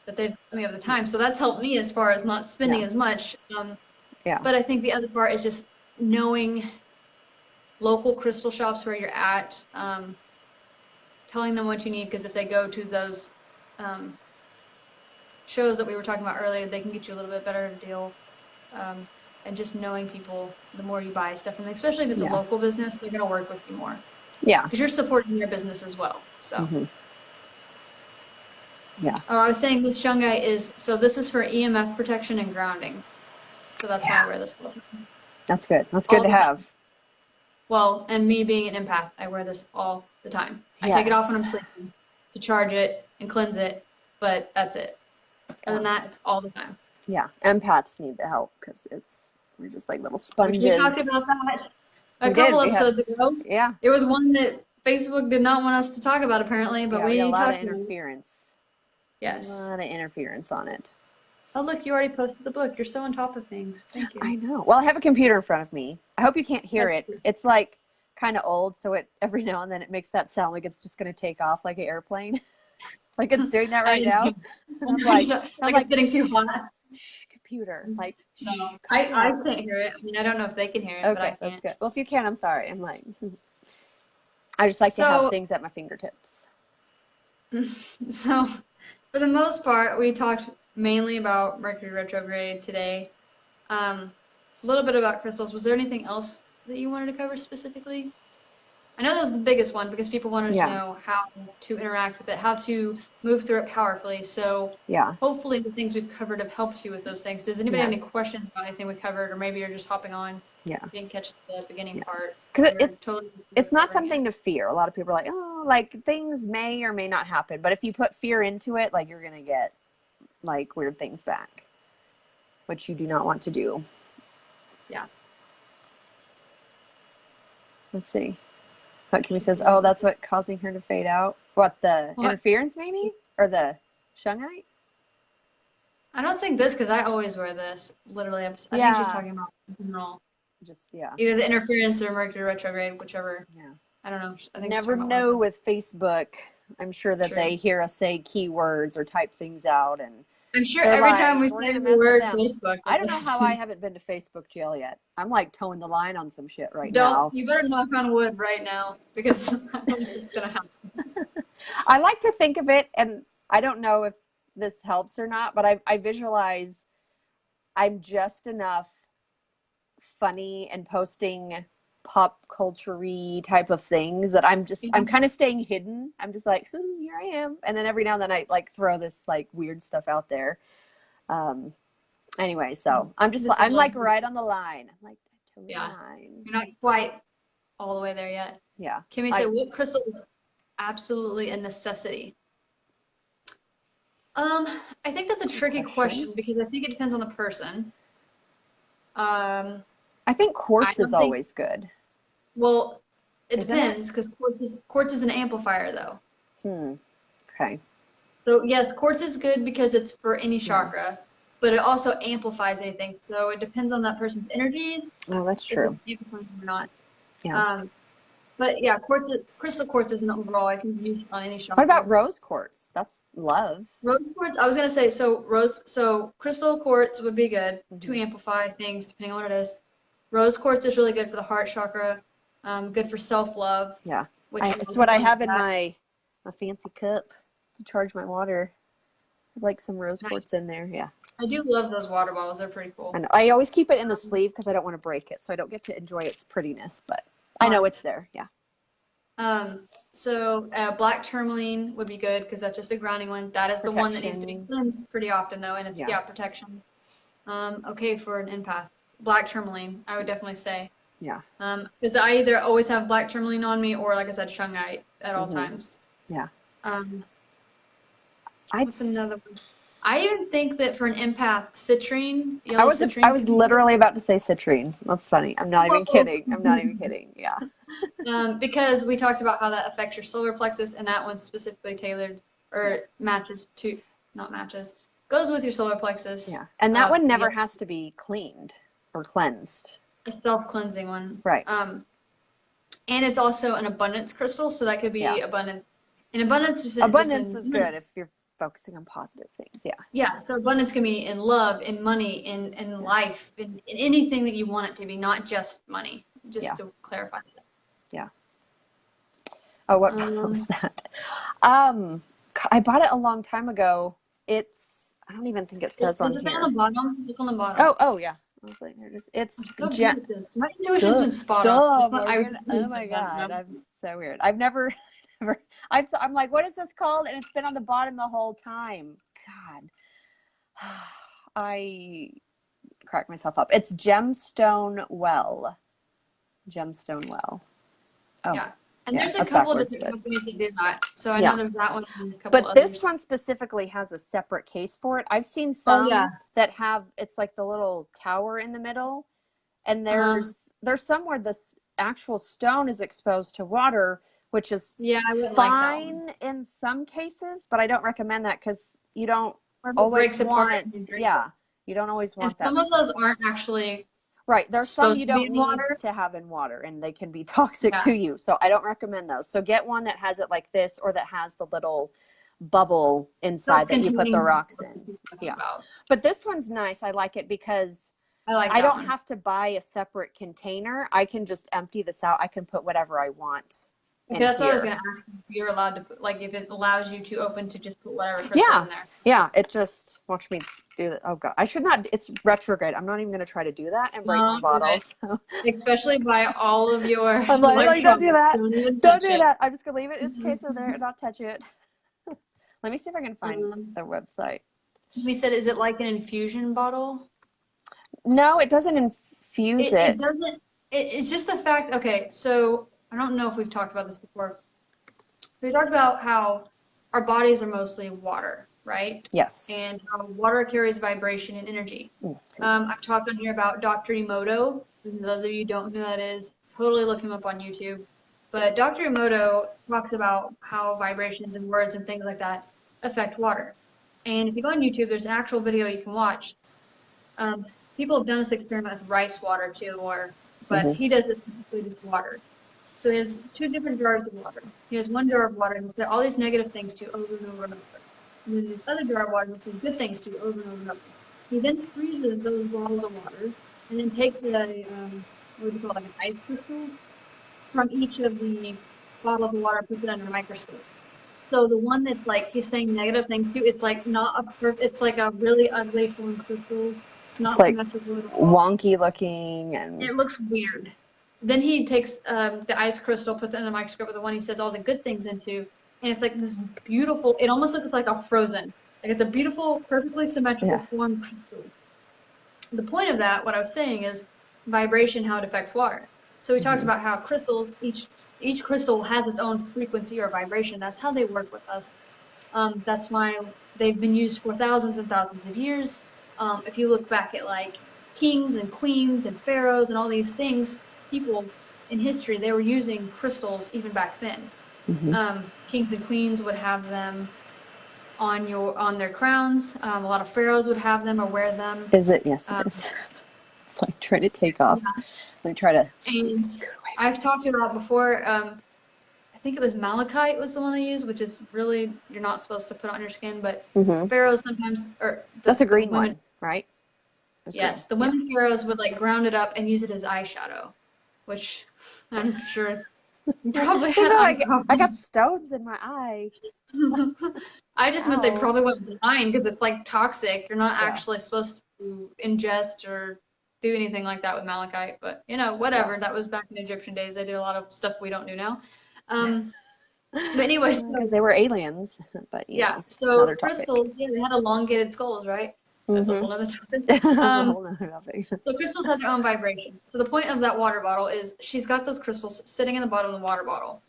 they've given me over the time. So that's helped me as far as not spending as much. But I think the other part is just knowing local crystal shops where you're at, telling them what you need, because if they go to those shows that we were talking about earlier, they can get you a little bit better deal. And just knowing people, the more you buy stuff from them, especially if it's a local business, they're going to work with you more. Yeah. Because you're supporting their business as well. So. Yeah. Oh, I was saying this shungite this is for EMF protection and grounding. So that's why I wear this clothes. That's good. That's good to have. Well, and me being an empath, I wear this all the time. I take it off when I'm sleeping to charge it and cleanse it, but that's it. Other than that, it's all the time. Yeah, empaths need the help because we're just like little sponges. We talked about that a couple episodes ago. Yeah. It was one that Facebook did not want us to talk about apparently, but we got a lot of interference. Yes. A lot of interference on it. Oh, look, you already posted the book. You're so on top of things. Thank you. I know. Well, I have a computer in front of me. I hope you can't hear it. It's like kind of old, so every now and then it makes that sound like it's just going to take off like an airplane. Like it's doing that right now. I'm like it's getting too hot. Shh, computer. Like, no, I can't hear it. I mean, I don't know if they can hear it, but I can't. That's good. Well, if you can, I'm sorry. I'm like, I just like to have things at my fingertips. So, for the most part, we talked mainly about Mercury retrograde today. A little bit about crystals. Was there anything else that you wanted to cover specifically? I I know that was the biggest one because people wanted to know how to interact with it, how to move through it powerfully. So hopefully the things we've covered have helped you with those things. Does anybody have any questions about anything we covered, or maybe you're just hopping on? You didn't catch the beginning part. Because it's not something to fear. A lot of people are like, oh, like things may or may not happen. But if you put fear into it, like you're going to get like weird things back, which you do not want to do. Yeah. Let's see. What Kimmy says, oh, that's what causing her to fade out. What, the interference maybe? Or the shungite? I don't think this, because I always wear this. Literally, I think she's talking about in general. Just, either the interference or Mercury retrograde, whichever. Yeah. I don't know. I think never know with Facebook. I'm sure that they hear us say keywords or type things out, and I'm sure every time we say the word Facebook. I don't know how I haven't been to Facebook jail yet. I'm like towing the line on some shit right now. You better knock on wood right now, because I don't think it's gonna happen. I like to think of it, and I don't know if this helps or not, but I visualize I'm just enough funny and posting pop culture-y type of things that I'm kind of staying hidden. I'm just like, here I am. And then every now and then I like throw this like weird stuff out there. Anyway, so I'm like right on the line. I'm like, totally line. You're not quite all the way there yet. Yeah. Kimmy said, what crystal is absolutely a necessity? I think that's a tricky question because I think it depends on the person. I think quartz is always good. Well, it depends because quartz is an amplifier, though. Okay. So yes, quartz is good because it's for any chakra, but it also amplifies anything. So it depends on that person's energy. Oh, that's true. If it's amplifies or not. Yeah. But yeah, crystal quartz is an overall. I can use on any chakra. What about rose quartz? That's love. Rose quartz. I was gonna say so crystal quartz would be good to amplify things depending on what it is. Rose quartz is really good for the heart chakra. Good for self-love. Yeah. It's what I have in my fancy cup to charge my water. Like some rose quartz in there. Yeah. I do love those water bottles. They're pretty cool. I know. I always keep it in the sleeve because I don't want to break it, so I don't get to enjoy its prettiness, but I know it's there. Yeah. So black tourmaline would be good because that's just a grounding one. That is the one that needs to be cleansed pretty often though, and it's protection. Okay, for an empath, black tourmaline, I would definitely say. Yeah. Because I either always have black tourmaline on me or, like I said, shungite at all times. Yeah. What's another one? I even think that for an empath, citrine. I was literally about to say citrine. That's funny. I'm not even kidding. I'm not even kidding. Yeah. Because we talked about how that affects your solar plexus, and that one's specifically tailored or goes with your solar plexus. Yeah. And that one never has to be cleaned or cleansed. A self-cleansing one. Right. And it's also an abundance crystal, so that could be abundant. And abundance is good if you're focusing on positive things. Yeah. Yeah. So abundance can be in love, in money, in life, in anything that you want it to be, not just money. Just to clarify that. Yeah. Oh, what was that? I bought it a long time ago. I don't even think it says on here. Is it on the bottom? Look on the bottom. Oh yeah. I was like, it's my intuition's been spot on. Oh my god, I'm so weird. I've never I'm like, what is this called? And it's been on the bottom the whole time. God, I crack myself up. It's Gemstone Well. Oh yeah. And there's a couple of different companies that do that. So I know there's that one and a couple But this one specifically has a separate case for it. I've seen some that have, it's like the little tower in the middle. And there's some where this actual stone is exposed to water, which is fine in some cases, but I don't recommend that because you don't always want, you don't always want that. Some of those aren't actually right. There's some you don't need to have in water, and they can be toxic to you. So I don't recommend those. So get one that has it like this, or that has the little bubble inside that you put the rocks in. Yeah. But this one's nice. I like it because I don't have to buy a separate container. I can just empty this out. I can put whatever I want Okay, in that's all I was here. gonna ask. If you're allowed to put, like, if it allows you to open to just put whatever crystals Yeah. in there. Yeah. It just, watch me do that. Oh God. I should not, it's retrograde. I'm not even going to try to do that and break my bottles. So. Especially by all of your I'm like, don't do that. Don't even Don't touch do it. that. I'm just going to leave it in its case over there and not touch it. Let me see if I can find the website. We said, is it like an infusion bottle? No, it doesn't infuse it. It doesn't. It's just the fact. Okay, so I don't know if we've talked about this before. We talked about how our bodies are mostly water, right? Yes. And how water carries vibration and energy. I've talked on here about Dr. Emoto. And those of you who don't know who that is, totally look him up on YouTube. But Dr. Emoto talks about how vibrations and words and things like that affect water. And if you go on YouTube, there's an actual video you can watch. People have done this experiment with rice water too, but he does it specifically just water. So he has 2 different jars of water. He has 1 jar of water and he says all these negative things to over and over and over. And then this other jar of water he says good things to over and over and over. He then freezes those bottles of water and then takes a what would you call it, like an ice crystal from each of the bottles of water, puts it under a microscope. So the one that's like he's saying negative things to, it's like not it's like a really ugly formed crystal, not it's like symmetrical at all. Wonky looking, and it looks weird. Then he takes the ice crystal, puts it in the microscope with the one he says all the good things into, and it's like this beautiful. It almost looks like a frozen. Like it's a beautiful, perfectly symmetrical formed crystal. The point of that, what I was saying, is vibration, how it affects water. So we talked about how crystals, each crystal has its own frequency or vibration. That's how they work with us. That's why they've been used for thousands and thousands of years. If you look back at like kings and queens and pharaohs and all these things, people in history, they were using crystals even back then. Kings and queens would have them on their crowns. A lot of pharaohs would have them or wear them. Is it? Yes, it is. It's like trying to take off. Yeah. Let me try to and scoot away. I've talked about before. I think it was malachite was the one they used, which is really you're not supposed to put on your skin, but pharaohs sometimes that's a green one, right? Yes, the women pharaohs would like ground it up and use it as eyeshadow, which I'm sure probably had I got stones in my eye. I just meant they probably went blind because it's like toxic. You're not actually supposed to ingest or do anything like that with malachite, but you know, whatever. That was back in Egyptian days. They did a lot of stuff we don't do now. But anyways, because they were aliens. But so crystals, they had elongated skulls, right? That's a whole other topic. So crystals have their own vibration. So the point of that water bottle is she's got those crystals sitting in the bottom of the water bottle.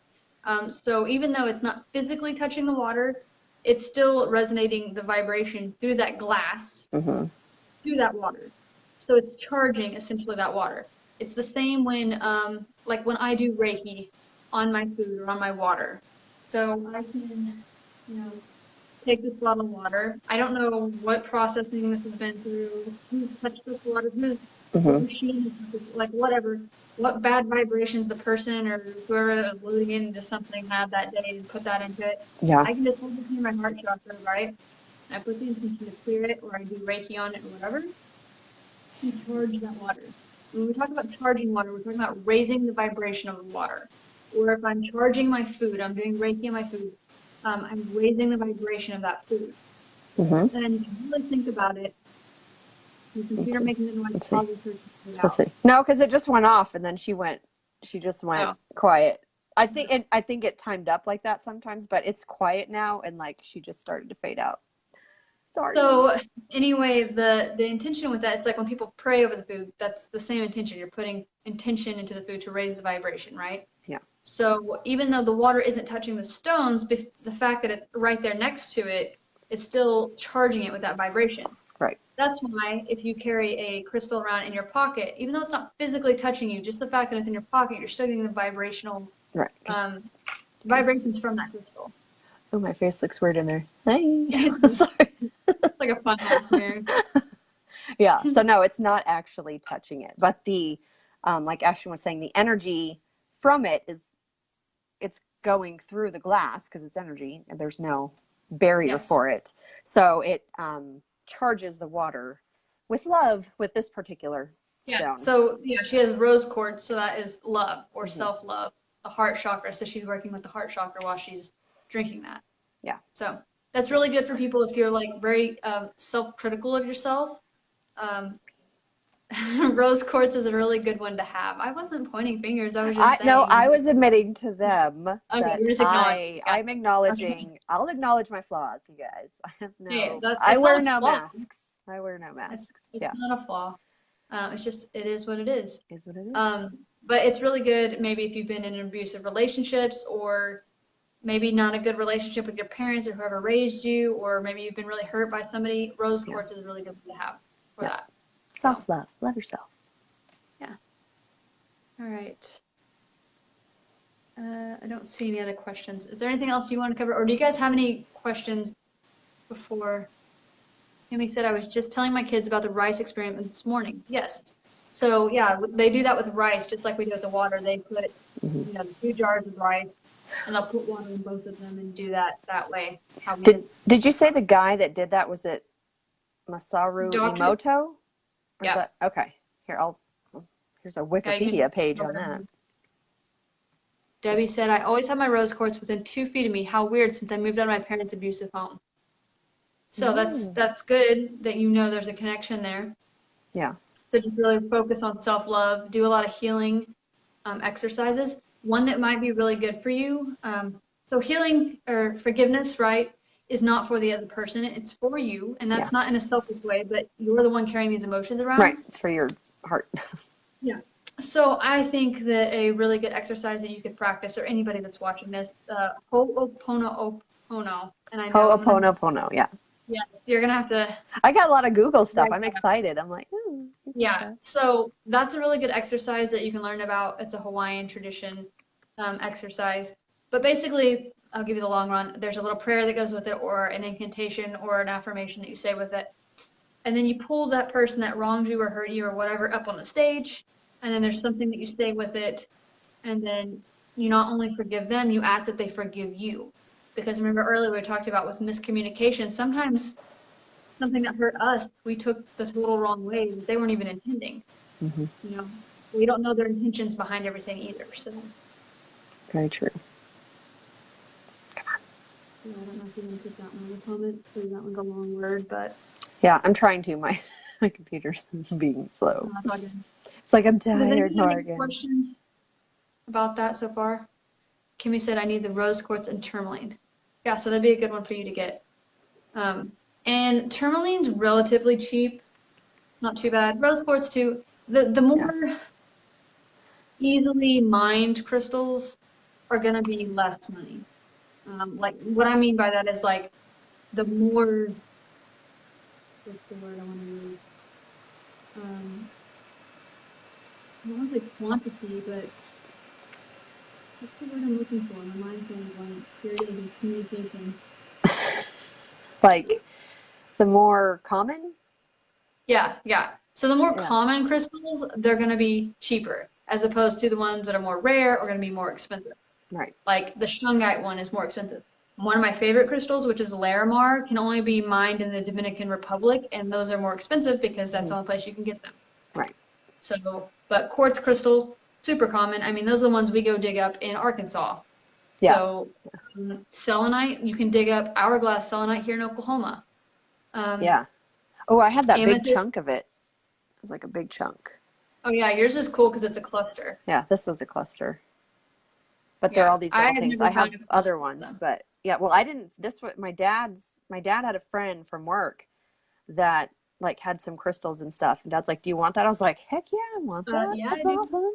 So even though it's not physically touching the water, it's still resonating the vibration through that glass, through that water. So it's charging essentially that water. It's the same when, like when I do Reiki on my food or on my water. So I can, take this bottle of water. I don't know what processing this has been through, who's touched this water, what machine has touched this, like whatever, what bad vibrations the person or whoever is loading into something had that day and put that into it. Yeah. I can just hold this near my heart chakra, right? I put the intention to clear it, or I do Reiki on it or whatever, and charge that water. When we talk about charging water, we're talking about raising the vibration of the water. Or if I'm charging my food, I'm doing Reiki on my food, I'm raising the vibration of that food. And if you really think about it, your computer making the noise causes her to put it out. No, because it just went off, and then she just went quiet. I think it timed up like that sometimes, but it's quiet now, and like she just started to fade out. Sorry. So anyway, the intention with that, it's like when people pray over the food, that's the same intention. You're putting intention into the food to raise the vibration, right? Yeah. So even though the water isn't touching the stones, the fact that it's right there next to it is still charging it with that vibration. Right. That's why if you carry a crystal around in your pocket, even though it's not physically touching you, just the fact that it's in your pocket, you're still getting the vibrational vibrations from that crystal. Oh, my face looks weird in there. Hey. Sorry. It's like a fun house mirror. Yeah. So no, it's not actually touching it, but the like Ashton was saying, the energy from it it's going through the glass because it's energy and there's no barrier for it. So it charges the water with love with this particular stone. So she has rose quartz, so that is love or self-love. the heart chakra. So she's working with the heart chakra while she's drinking that. Yeah. So that's really good for people if you're like very self-critical of yourself. Rose quartz is a really good one to have. I wasn't pointing fingers. I was just saying. No, I was admitting to them Okay, that you're just acknowledging. I'm acknowledging. Okay. I'll acknowledge my flaws, you guys. I have no. Hey, I wear not a no flaw. masks. I wear no masks. It's not a flaw. It's just it is what it is. Is what it is. But it's really good. Maybe if you've been in abusive relationships, or maybe not a good relationship with your parents or whoever raised you, or maybe you've been really hurt by somebody. Rose quartz is a really good one to have for that. Self-love. Love yourself. Yeah. All right. I don't see any other questions. Is there anything else you want to cover, or do you guys have any questions before? Kimmy said, I was just telling my kids about the rice experiment this morning. Yes. So yeah, they do that with rice, just like we do with the water. They put, 2 jars of rice, and they'll put water in both of them and do that way. Did you say the guy that did that, was it Masaru Emoto? Yeah. Okay. Here's a Wikipedia page on that. Debbie said, I always have my rose quartz within 2 feet of me. How weird, since I moved out of my parents' abusive home. So that's good that there's a connection there. Yeah. So just really focus on self-love, do a lot of healing exercises. One that might be really good for you. So healing or forgiveness, right, is not for the other person. It's for you. And that's not in a selfish way, but you're the one carrying these emotions around. Right. It's for your heart. Yeah. So I think that a really good exercise that you could practice, or anybody that's watching this, Ho'oponopono. And I know Ho'oponopono, yeah. Yeah, you're going to have to. I got a lot of Google stuff. I'm excited. I'm like, ooh. Yeah, so that's a really good exercise that you can learn about. It's a Hawaiian tradition exercise. But basically, I'll give you the long run. There's a little prayer that goes with it, or an incantation, or an affirmation that you say with it. And then you pull that person that wronged you or hurt you or whatever up on the stage. And then there's something that you say with it. And then you not only forgive them, you ask that they forgive you. Because remember earlier we talked about with miscommunication, sometimes something that hurt us, we took the total wrong way that they weren't even intending. Mm-hmm. We don't know their intentions behind everything either. So very true. Come on. Yeah, I don't know if you want to put that one in the comments, because that one's a long word, but yeah, I'm trying to. My computer's being slow. It's like I'm tired, Morgan. Questions about that so far? Kimmy said, I need the rose quartz and tourmaline. Yeah, so that'd be a good one for you to get. And tourmaline's relatively cheap, not too bad. Rose quartz too. The more easily mined crystals are gonna be less money. Like what I mean by that is like the more. What's the word I want to use? I don't want to say quantity, but what's the word I'm looking for? My mind's going blank. Here it is in communication. Like the more common? Yeah. So the more common crystals, they're going to be cheaper, as opposed to the ones that are more rare are going to be more expensive. Right. Like the shungite one is more expensive. One of my favorite crystals, which is Larimar, can only be mined in the Dominican Republic, and those are more expensive because that's the only place you can get them. Right. So, but quartz crystal, super common. I mean, those are the ones we go dig up in Arkansas. Yeah. So, selenite, you can dig up hourglass selenite here in Oklahoma. Yeah. Oh, I had that big chunk of it. It was like a big chunk. Oh, yeah. Yours is cool because it's a cluster. Yeah, this was a cluster. But there are all these little things. I have other ones, but yeah. Well, I didn't. This was my dad had a friend from work that like had some crystals and stuff. And Dad's like, "Do you want that?" I was like, "Heck yeah, I want that." Yeah, that's awesome.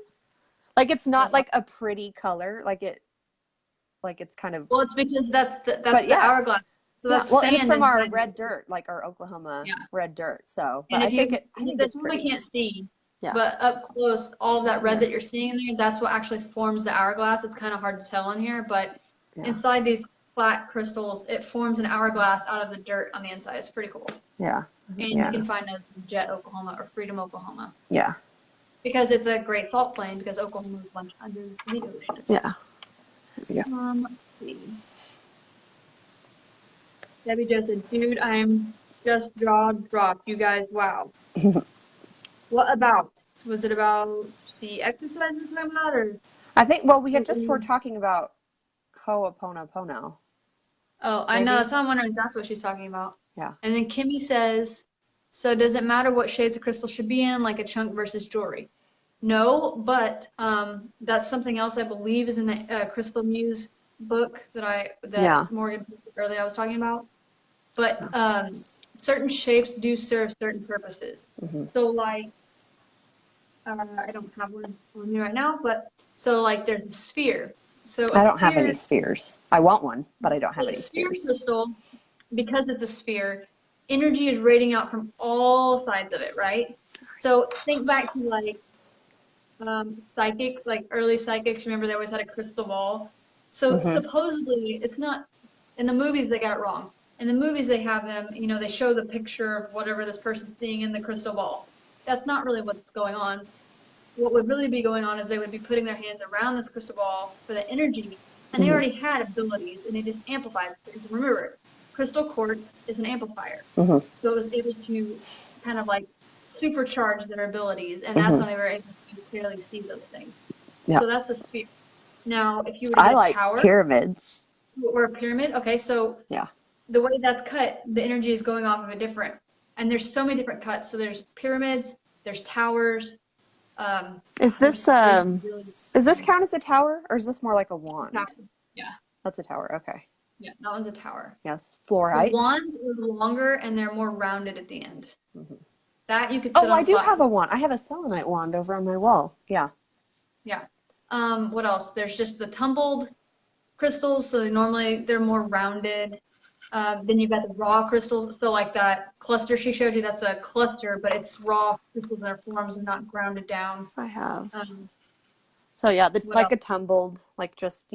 Like it's not like a pretty color. Like it's kind of. Well, it's because that's the hourglass. So that's well, sand, and it's from our red dirt, like our Oklahoma red dirt. So, and I think that's what we can't see. Yeah. But up close, all of that red that you're seeing in there, that's what actually forms the hourglass. It's kind of hard to tell on here, but inside these flat crystals, it forms an hourglass out of the dirt on the inside. It's pretty cool. Yeah. And you can find those in Jet, Oklahoma, or Freedom, Oklahoma. Yeah. Because it's a great salt plain, because Oklahoma is much under the ocean. Yeah. Let's see. Debbie just said, dude, I'm just jaw dropped. You guys, wow. What about? Was it about the exercise you're talking about, or? I think, well, we're talking about Ho'oponopono. Oh, I know. That's why I'm wondering if that's what she's talking about. Yeah. And then Kimmy says, so does it matter what shape the crystal should be in, like a chunk versus jewelry? No, but that's something else I believe is in the Crystal Muse book that Morgan earlier I was talking about. But certain shapes do serve certain purposes. So like, I don't have one on me right now, but so like there's a sphere. So I don't have any spheres. I want one, but I don't have any sphere spheres. crystal, because it's a sphere, energy is radiating out from all sides of it, right? So think back to like psychics, like early psychics. Remember, they always had a crystal ball. So supposedly, it's not in the movies. They got it wrong. In the movies, they have them. They show the picture of whatever this person's seeing in the crystal ball. That's not really what's going on. What would really be going on is they would be putting their hands around this crystal ball for the energy, and they already had abilities, and it just amplifies things. Remember, crystal quartz is an amplifier, so it was able to kind of like supercharge their abilities, and that's when they were able to clearly see those things. So that's the sphere. Now, if you were to get a tower, pyramids or a pyramid, okay, so the way that's cut, the energy is going off of a different, and there's so many different cuts. So there's pyramids, there's towers. Does this count as a tower, or is this more like a wand? Tower. Yeah. That's a tower. Okay. Yeah, that one's a tower. Yes, fluorite. The wands are longer and they're more rounded at the end. That you could sit on. Oh, I do have a wand. I have a selenite wand over on my wall. Yeah. Yeah. What else? There's just the tumbled crystals. So normally they're more rounded. Then you've got the raw crystals. So like that cluster she showed you, that's a cluster, but it's raw crystals in their forms and not grounded down. I have. So yeah, it's like a tumbled, like just,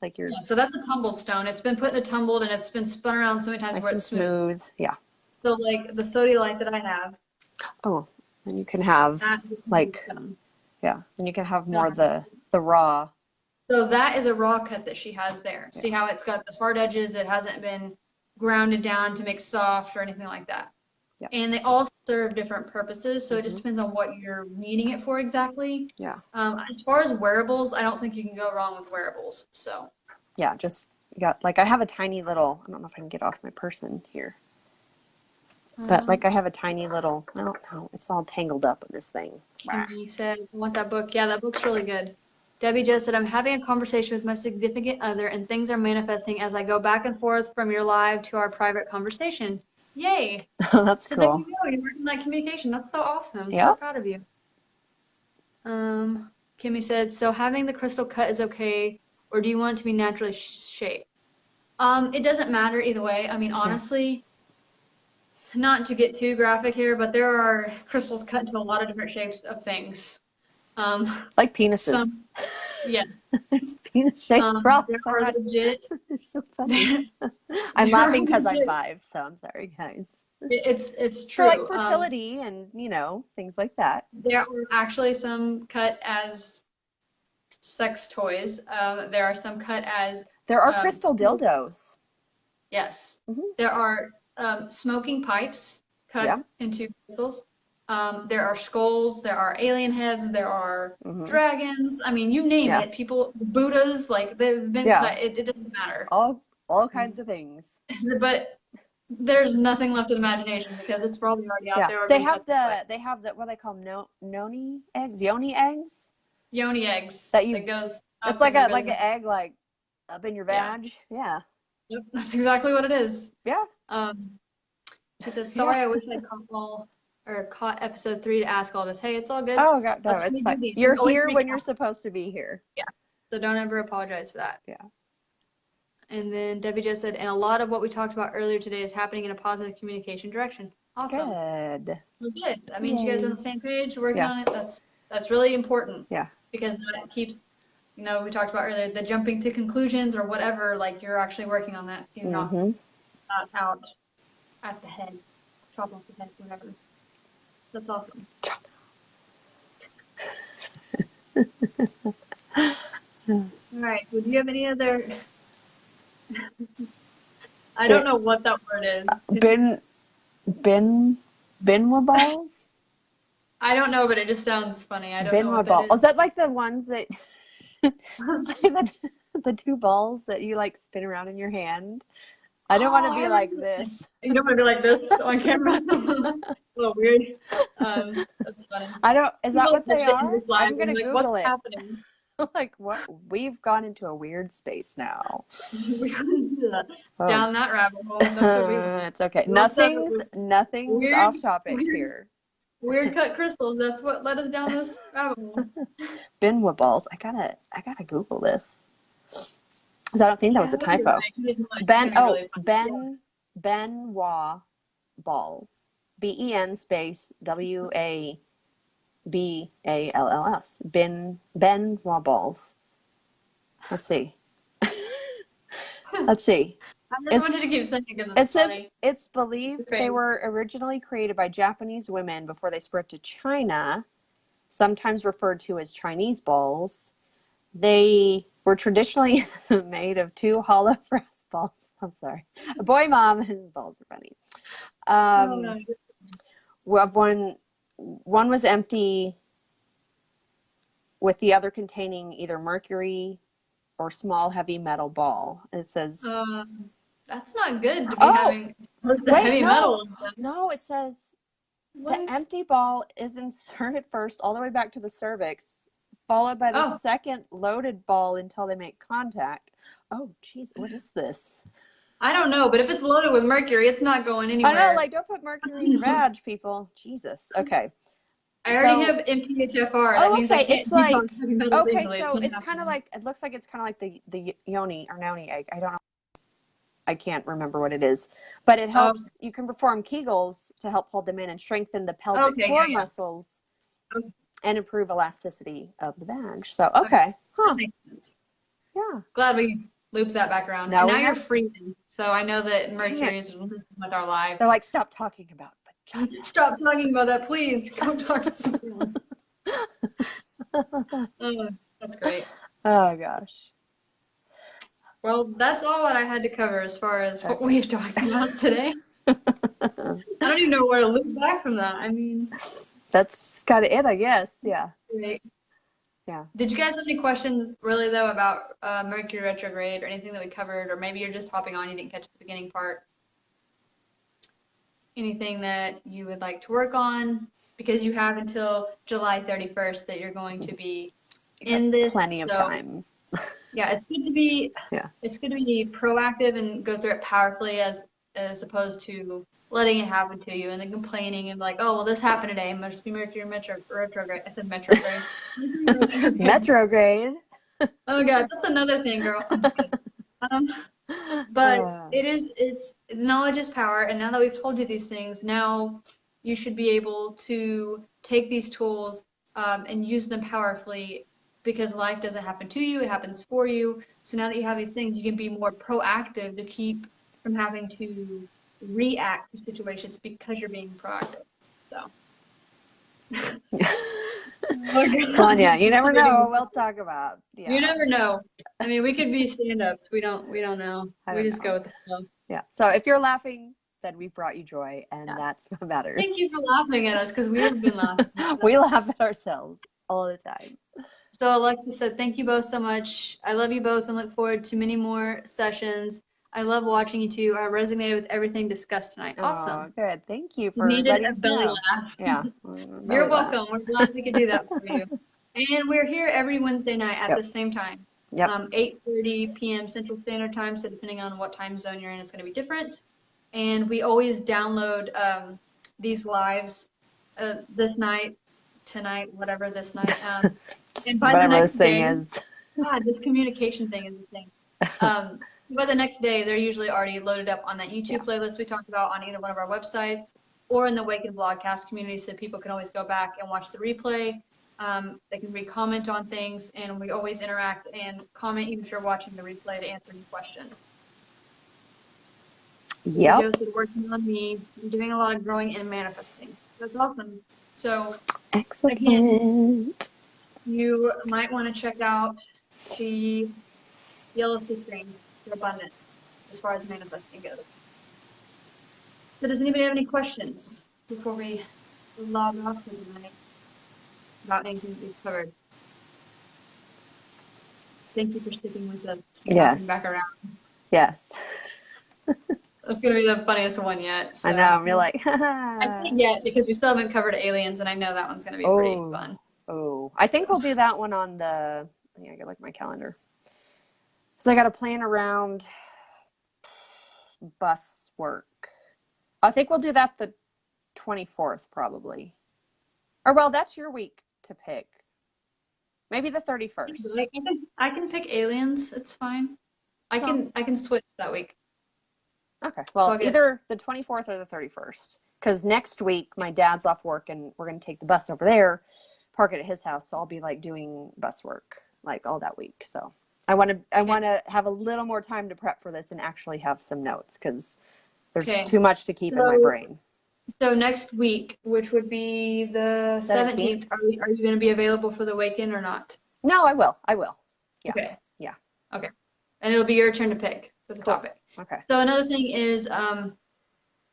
like your. Yeah, so that's a tumbled stone. It's been put in a tumbled and it's been spun around so many times where it's smooth. Yeah. So like the sodalite that I have. Oh, and you can have like, and you can have more the raw. So that is a raw cut that she has there. See how it's got the hard edges? It hasn't been grounded down to make soft or anything like that. Yeah. And they all serve different purposes, so it just depends on what you're needing it for exactly. Yeah. As far as wearables, I don't think you can go wrong with wearables. So. Yeah, just I have a tiny little. I don't know if I can get off my person here. But like I have a tiny little. I don't know. It's all tangled up in this thing. You said I want that book. Yeah, that book's really good. Debbie just said, I'm having a conversation with my significant other and things are manifesting as I go back and forth from your live to our private conversation. Yay. That's so cool. There you go. You're working that communication. That's so awesome. I'm so proud of you. Kimmy said, so having the crystal cut is okay, or do you want it to be naturally shaped? It doesn't matter either way. I mean, honestly, not to get too graphic here, but there are crystals cut into a lot of different shapes of things. Like penises. Yeah. There's penis-shaped rocks. They're legit. They're so funny. I'm laughing because I'm 5, so I'm sorry, guys. It's true. For like fertility and, things like that. There are actually some cut as sex toys. There are some cut as... There are crystal dildos. Yes. There are smoking pipes cut into crystals. There are skulls, there are alien heads, there are dragons. I mean, you name it. People, Buddhas, like they've been cut. It doesn't matter. All kinds of things. But there's nothing left in imagination because it's probably already out there. They have the what they call yoni eggs. Yoni eggs. Yoni eggs. That goes. It's like an egg up in your vag. Yeah. Yep, that's exactly what it is. Yeah. She said, "Sorry, I wish I'd caught episode 3 to ask all this." Hey, it's all good. Oh God, no, it's fine. You're here when you're supposed to be here. Yeah. So don't ever apologize for that. Yeah. And then Debbie just said, and a lot of what we talked about earlier today is happening in a positive communication direction. Awesome. Good. Well, good. That means you guys are on the same page, working on it. That's really important. Yeah. Because that keeps, we talked about earlier, the jumping to conclusions or whatever, like you're actually working on that. You're not out at the head, chop off the head, whatever. That's awesome. All right. Would you have any other... I don't know what that word is. Binwa balls? I don't know, but it just sounds funny. I don't know what ball. that is. Is that like the ones that It's like the two balls that you like spin around in your hand. I don't want to be like this. You don't want to be like this on camera. Oh, weird. That's funny. Is that what they are? I'm gonna like, Google what's it. happening? Like what? We've gone into a weird space now. Down that rabbit hole. That's what we want. It's okay. Nothing's weird, off topic here. Weird cut crystals. That's what led us down this rabbit hole. Benwa balls. I gotta Google this. Because I don't think that was a typo. Benwa balls. BEN space WABALLS. Benwa balls. Let's see. Let's see. I just wanted to keep saying it because it's funny. It's believed they were originally created by Japanese women before they spread to China, sometimes referred to as Chinese balls. They were traditionally made of two hollow brass balls. I'm sorry. A boy, mom, and balls are funny. One was empty with the other containing either mercury or small heavy metal ball. It says... that's not good to be having heavy metal. No, it says the empty ball is inserted first all the way back to the cervix, followed by the second loaded ball until they make contact. Oh, jeez, what is this? I don't know, but if it's loaded with mercury, it's not going anywhere. I know, like, don't put mercury in your badge, people. Jesus. Okay. I already have MTHFR. That means I can't it's like, okay, so it's kind of like, it looks like it's kind of like the yoni or noni egg. I don't know. I can't remember what it is, but it helps. You can perform Kegels to help hold them in and strengthen the pelvic floor muscles and improve elasticity of the vag. So, okay. That makes sense. Yeah. Glad we looped that back around. And now you're freezing. So I know that mercury is with our lives. They're like, stop talking about vagina. Stop talking about that, please. Go talk to someone. That's great. Oh, gosh. Well, that's all what I had to cover as far as what we've talked about today. I don't even know where to loop back from that. I mean, that's kind of it, I guess. Yeah. Right. Yeah. Did you guys have any questions, really, though, about Mercury retrograde or anything that we covered? Or maybe you're just hopping on, you didn't catch the beginning part. Anything that you would like to work on? Because you have until July 31st that you're going to be in this. Plenty of time. Yeah, it's good to be proactive and go through it powerfully as opposed to letting it happen to you and then complaining and like, oh, well, this happened today. It must be Mercury retrograde. I said metrograde. Metrograde. Oh God, that's another thing, girl. I'm just kidding. But it's knowledge is power, and now that we've told you these things, now you should be able to take these tools and use them powerfully. Because life doesn't happen to you, it happens for you. So now that you have these things, you can be more proactive to keep from having to react to situations because you're being proactive. So. Tanya, you never know what we'll talk about. Yeah. You never know. I mean, we could be stand-ups. We don't know. We just go with the flow. Yeah. So if you're laughing, then we brought you joy, and that's what matters. Thank you for laughing at us because we have been laughing. We laugh at ourselves all the time. So Alexa said, thank you both so much. I love you both and look forward to many more sessions. I love watching you two. I resonated with everything discussed tonight. Awesome. Oh, good. Thank you for letting us belly laugh. Yeah. You're welcome. We're glad we could do that for you. And we're here every Wednesday night at the same time. 8:30 p.m. Central Standard Time. So depending on what time zone you're in, it's going to be different. And we always download these lives this night. Tonight, whatever this night, and by the next day, God, this communication thing is the thing. By the next day, they're usually already loaded up on that YouTube playlist we talked about on either one of our websites or in the AWAKEN Vlogcast community, so people can always go back and watch the replay. They can re-comment on things, and we always interact and comment even if you're watching the replay to answer any questions. Yeah. Joe said, working on me. I'm doing a lot of growing and manifesting. That's awesome. So, excellent. Again, you might want to check out the yellow string for abundance as far as manifesting goes. So does anybody have any questions before we log off for tonight about anything we've covered? Thank you for sticking with us. Yes. Back around. Yes. That's going to be the funniest one yet. So. I know. You're like, I say yet because we still haven't covered aliens, and I know that one's going to be pretty fun. Oh, I think we'll do that one on the, I gotta look at my calendar. So I got to plan around bus work. I think we'll do that the 24th probably. Or well, that's your week to pick. Maybe the 31st. I can pick aliens. It's fine. I can switch that week. Okay. Well, either the 24th or the 31st. Because next week my dad's off work and we're going to take the bus over there, park it at his house. So I'll be like doing bus work like all that week. So I want to have a little more time to prep for this and actually have some notes because there's too much to keep in my brain. So next week, which would be the 17th, are you going to be available for the Awaken or not? No, I will. Yeah. Okay. Yeah. Okay. And it'll be your turn to pick for the topic. Okay. So another thing is,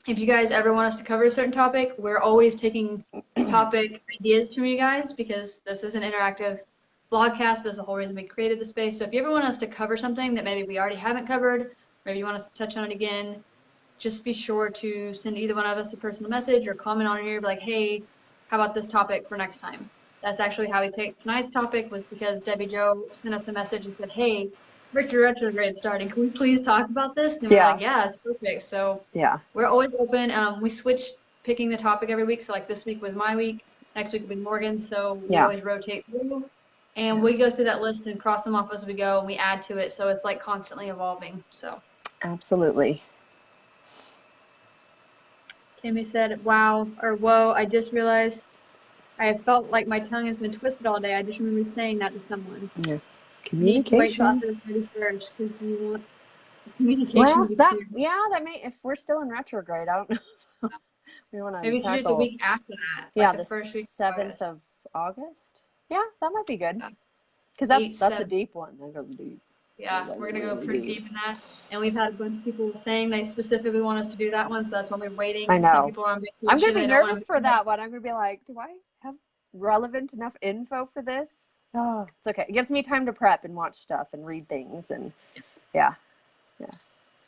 if you guys ever want us to cover a certain topic, we're always taking topic ideas from you guys because this is an interactive vlogcast. That's the whole reason we created the space. So if you ever want us to cover something that maybe we already haven't covered, maybe you want us to touch on it again, just be sure to send either one of us a personal message or comment on here, be like, hey, how about this topic for next time? That's actually how we picked tonight's topic, was because Debbie Jo sent us a message and said, hey, Mercury retrograde starting. Can we please talk about this? And we're like, yeah, it's perfect. So we're always open. We switch picking the topic every week. So like this week was my week. Next week will be Morgan's. So we always rotate through. And we go through that list and cross them off as we go, and we add to it. So it's like constantly evolving. So absolutely. Tammy said, wow, or whoa, I just realized I have felt like my tongue has been twisted all day. I just remember saying that to someone. Yes. Communication. Wait till after the 31st because you want communication. Well, that may, if we're still in retrograde, I don't know. We want to maybe should do it the week after that. Yeah, like the first week 7th of August. Yeah, that might be good. Because that's a deep one. That goes deep. Yeah, we're going to go pretty deep in that. And we've had a bunch of people saying they specifically want us to do that one, so that's why we're waiting. I know. People are on vacation. I'm going to be nervous for that one. I'm going to be like, do I have relevant enough info for this? Oh, it's okay. It gives me time to prep and watch stuff and read things. And yeah.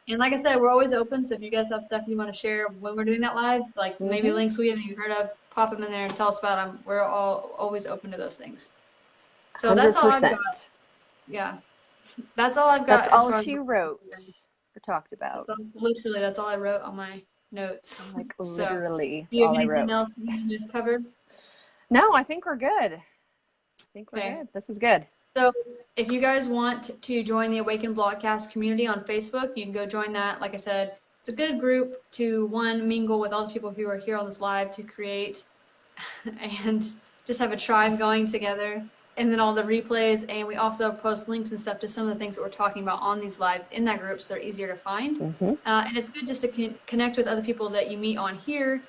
And like I said, we're always open, so if you guys have stuff you want to share when we're doing that live, like maybe links we haven't even heard of, pop them in there and tell us about them. We're always open to those things. So 100%. That's all I've got. Yeah. That's all I've got. That's all she wrote or talked about. Literally, that's all I wrote on my notes. Like literally, do you have anything else you need to cover? No, I think we're good. I think we're good. This is good. So if you guys want to join the Awaken Vlogcast community on Facebook, you can go join that. Like I said, it's a good group to, one, mingle with all the people who are here on this live to create and just have a tribe going together. And then all the replays, and we also post links and stuff to some of the things that we're talking about on these lives in that group, so they're easier to find. And it's good just to connect with other people that you meet on here,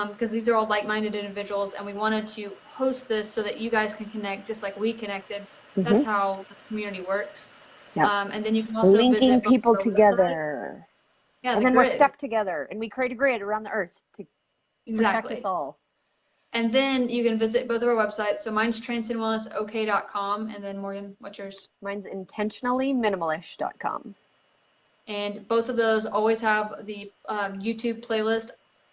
because these are all like-minded individuals, and we wanted to host this so that you guys can connect just like we connected. That's how the community works. And then you can also linking people together. Yeah, and then we're stuck together, and we create a grid around the earth to protect us all. And then you can visit both of our websites. So mine's transcendwellnessok.com. And then Morgan, what's yours? Mine's intentionallyminimalish.com. And both of those always have the YouTube playlist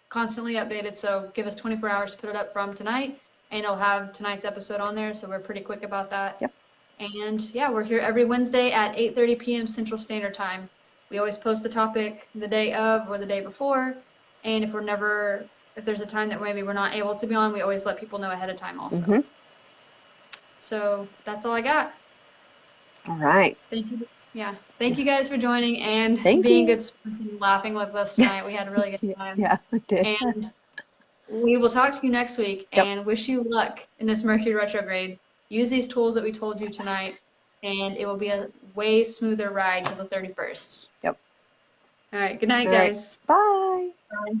constantly updated. So give us 24 hours to put it up from tonight. And it'll have tonight's episode on there. So we're pretty quick about that. Yep. And yeah, we're here every Wednesday at 8:30 p.m. Central Standard Time. We always post the topic the day of or the day before. And if there's a time that maybe we're not able to be on, we always let people know ahead of time also. So that's all I got. All right. Thank you. Yeah. Thank you guys for joining and being good sports and laughing with us tonight. We had a really good time. Yeah, we did. And we will talk to you next week and wish you luck in this Mercury retrograde. Use these tools that we told you tonight, and it will be a way smoother ride to the 31st. Yep. All right. Good night, guys. Right. Bye. Bye.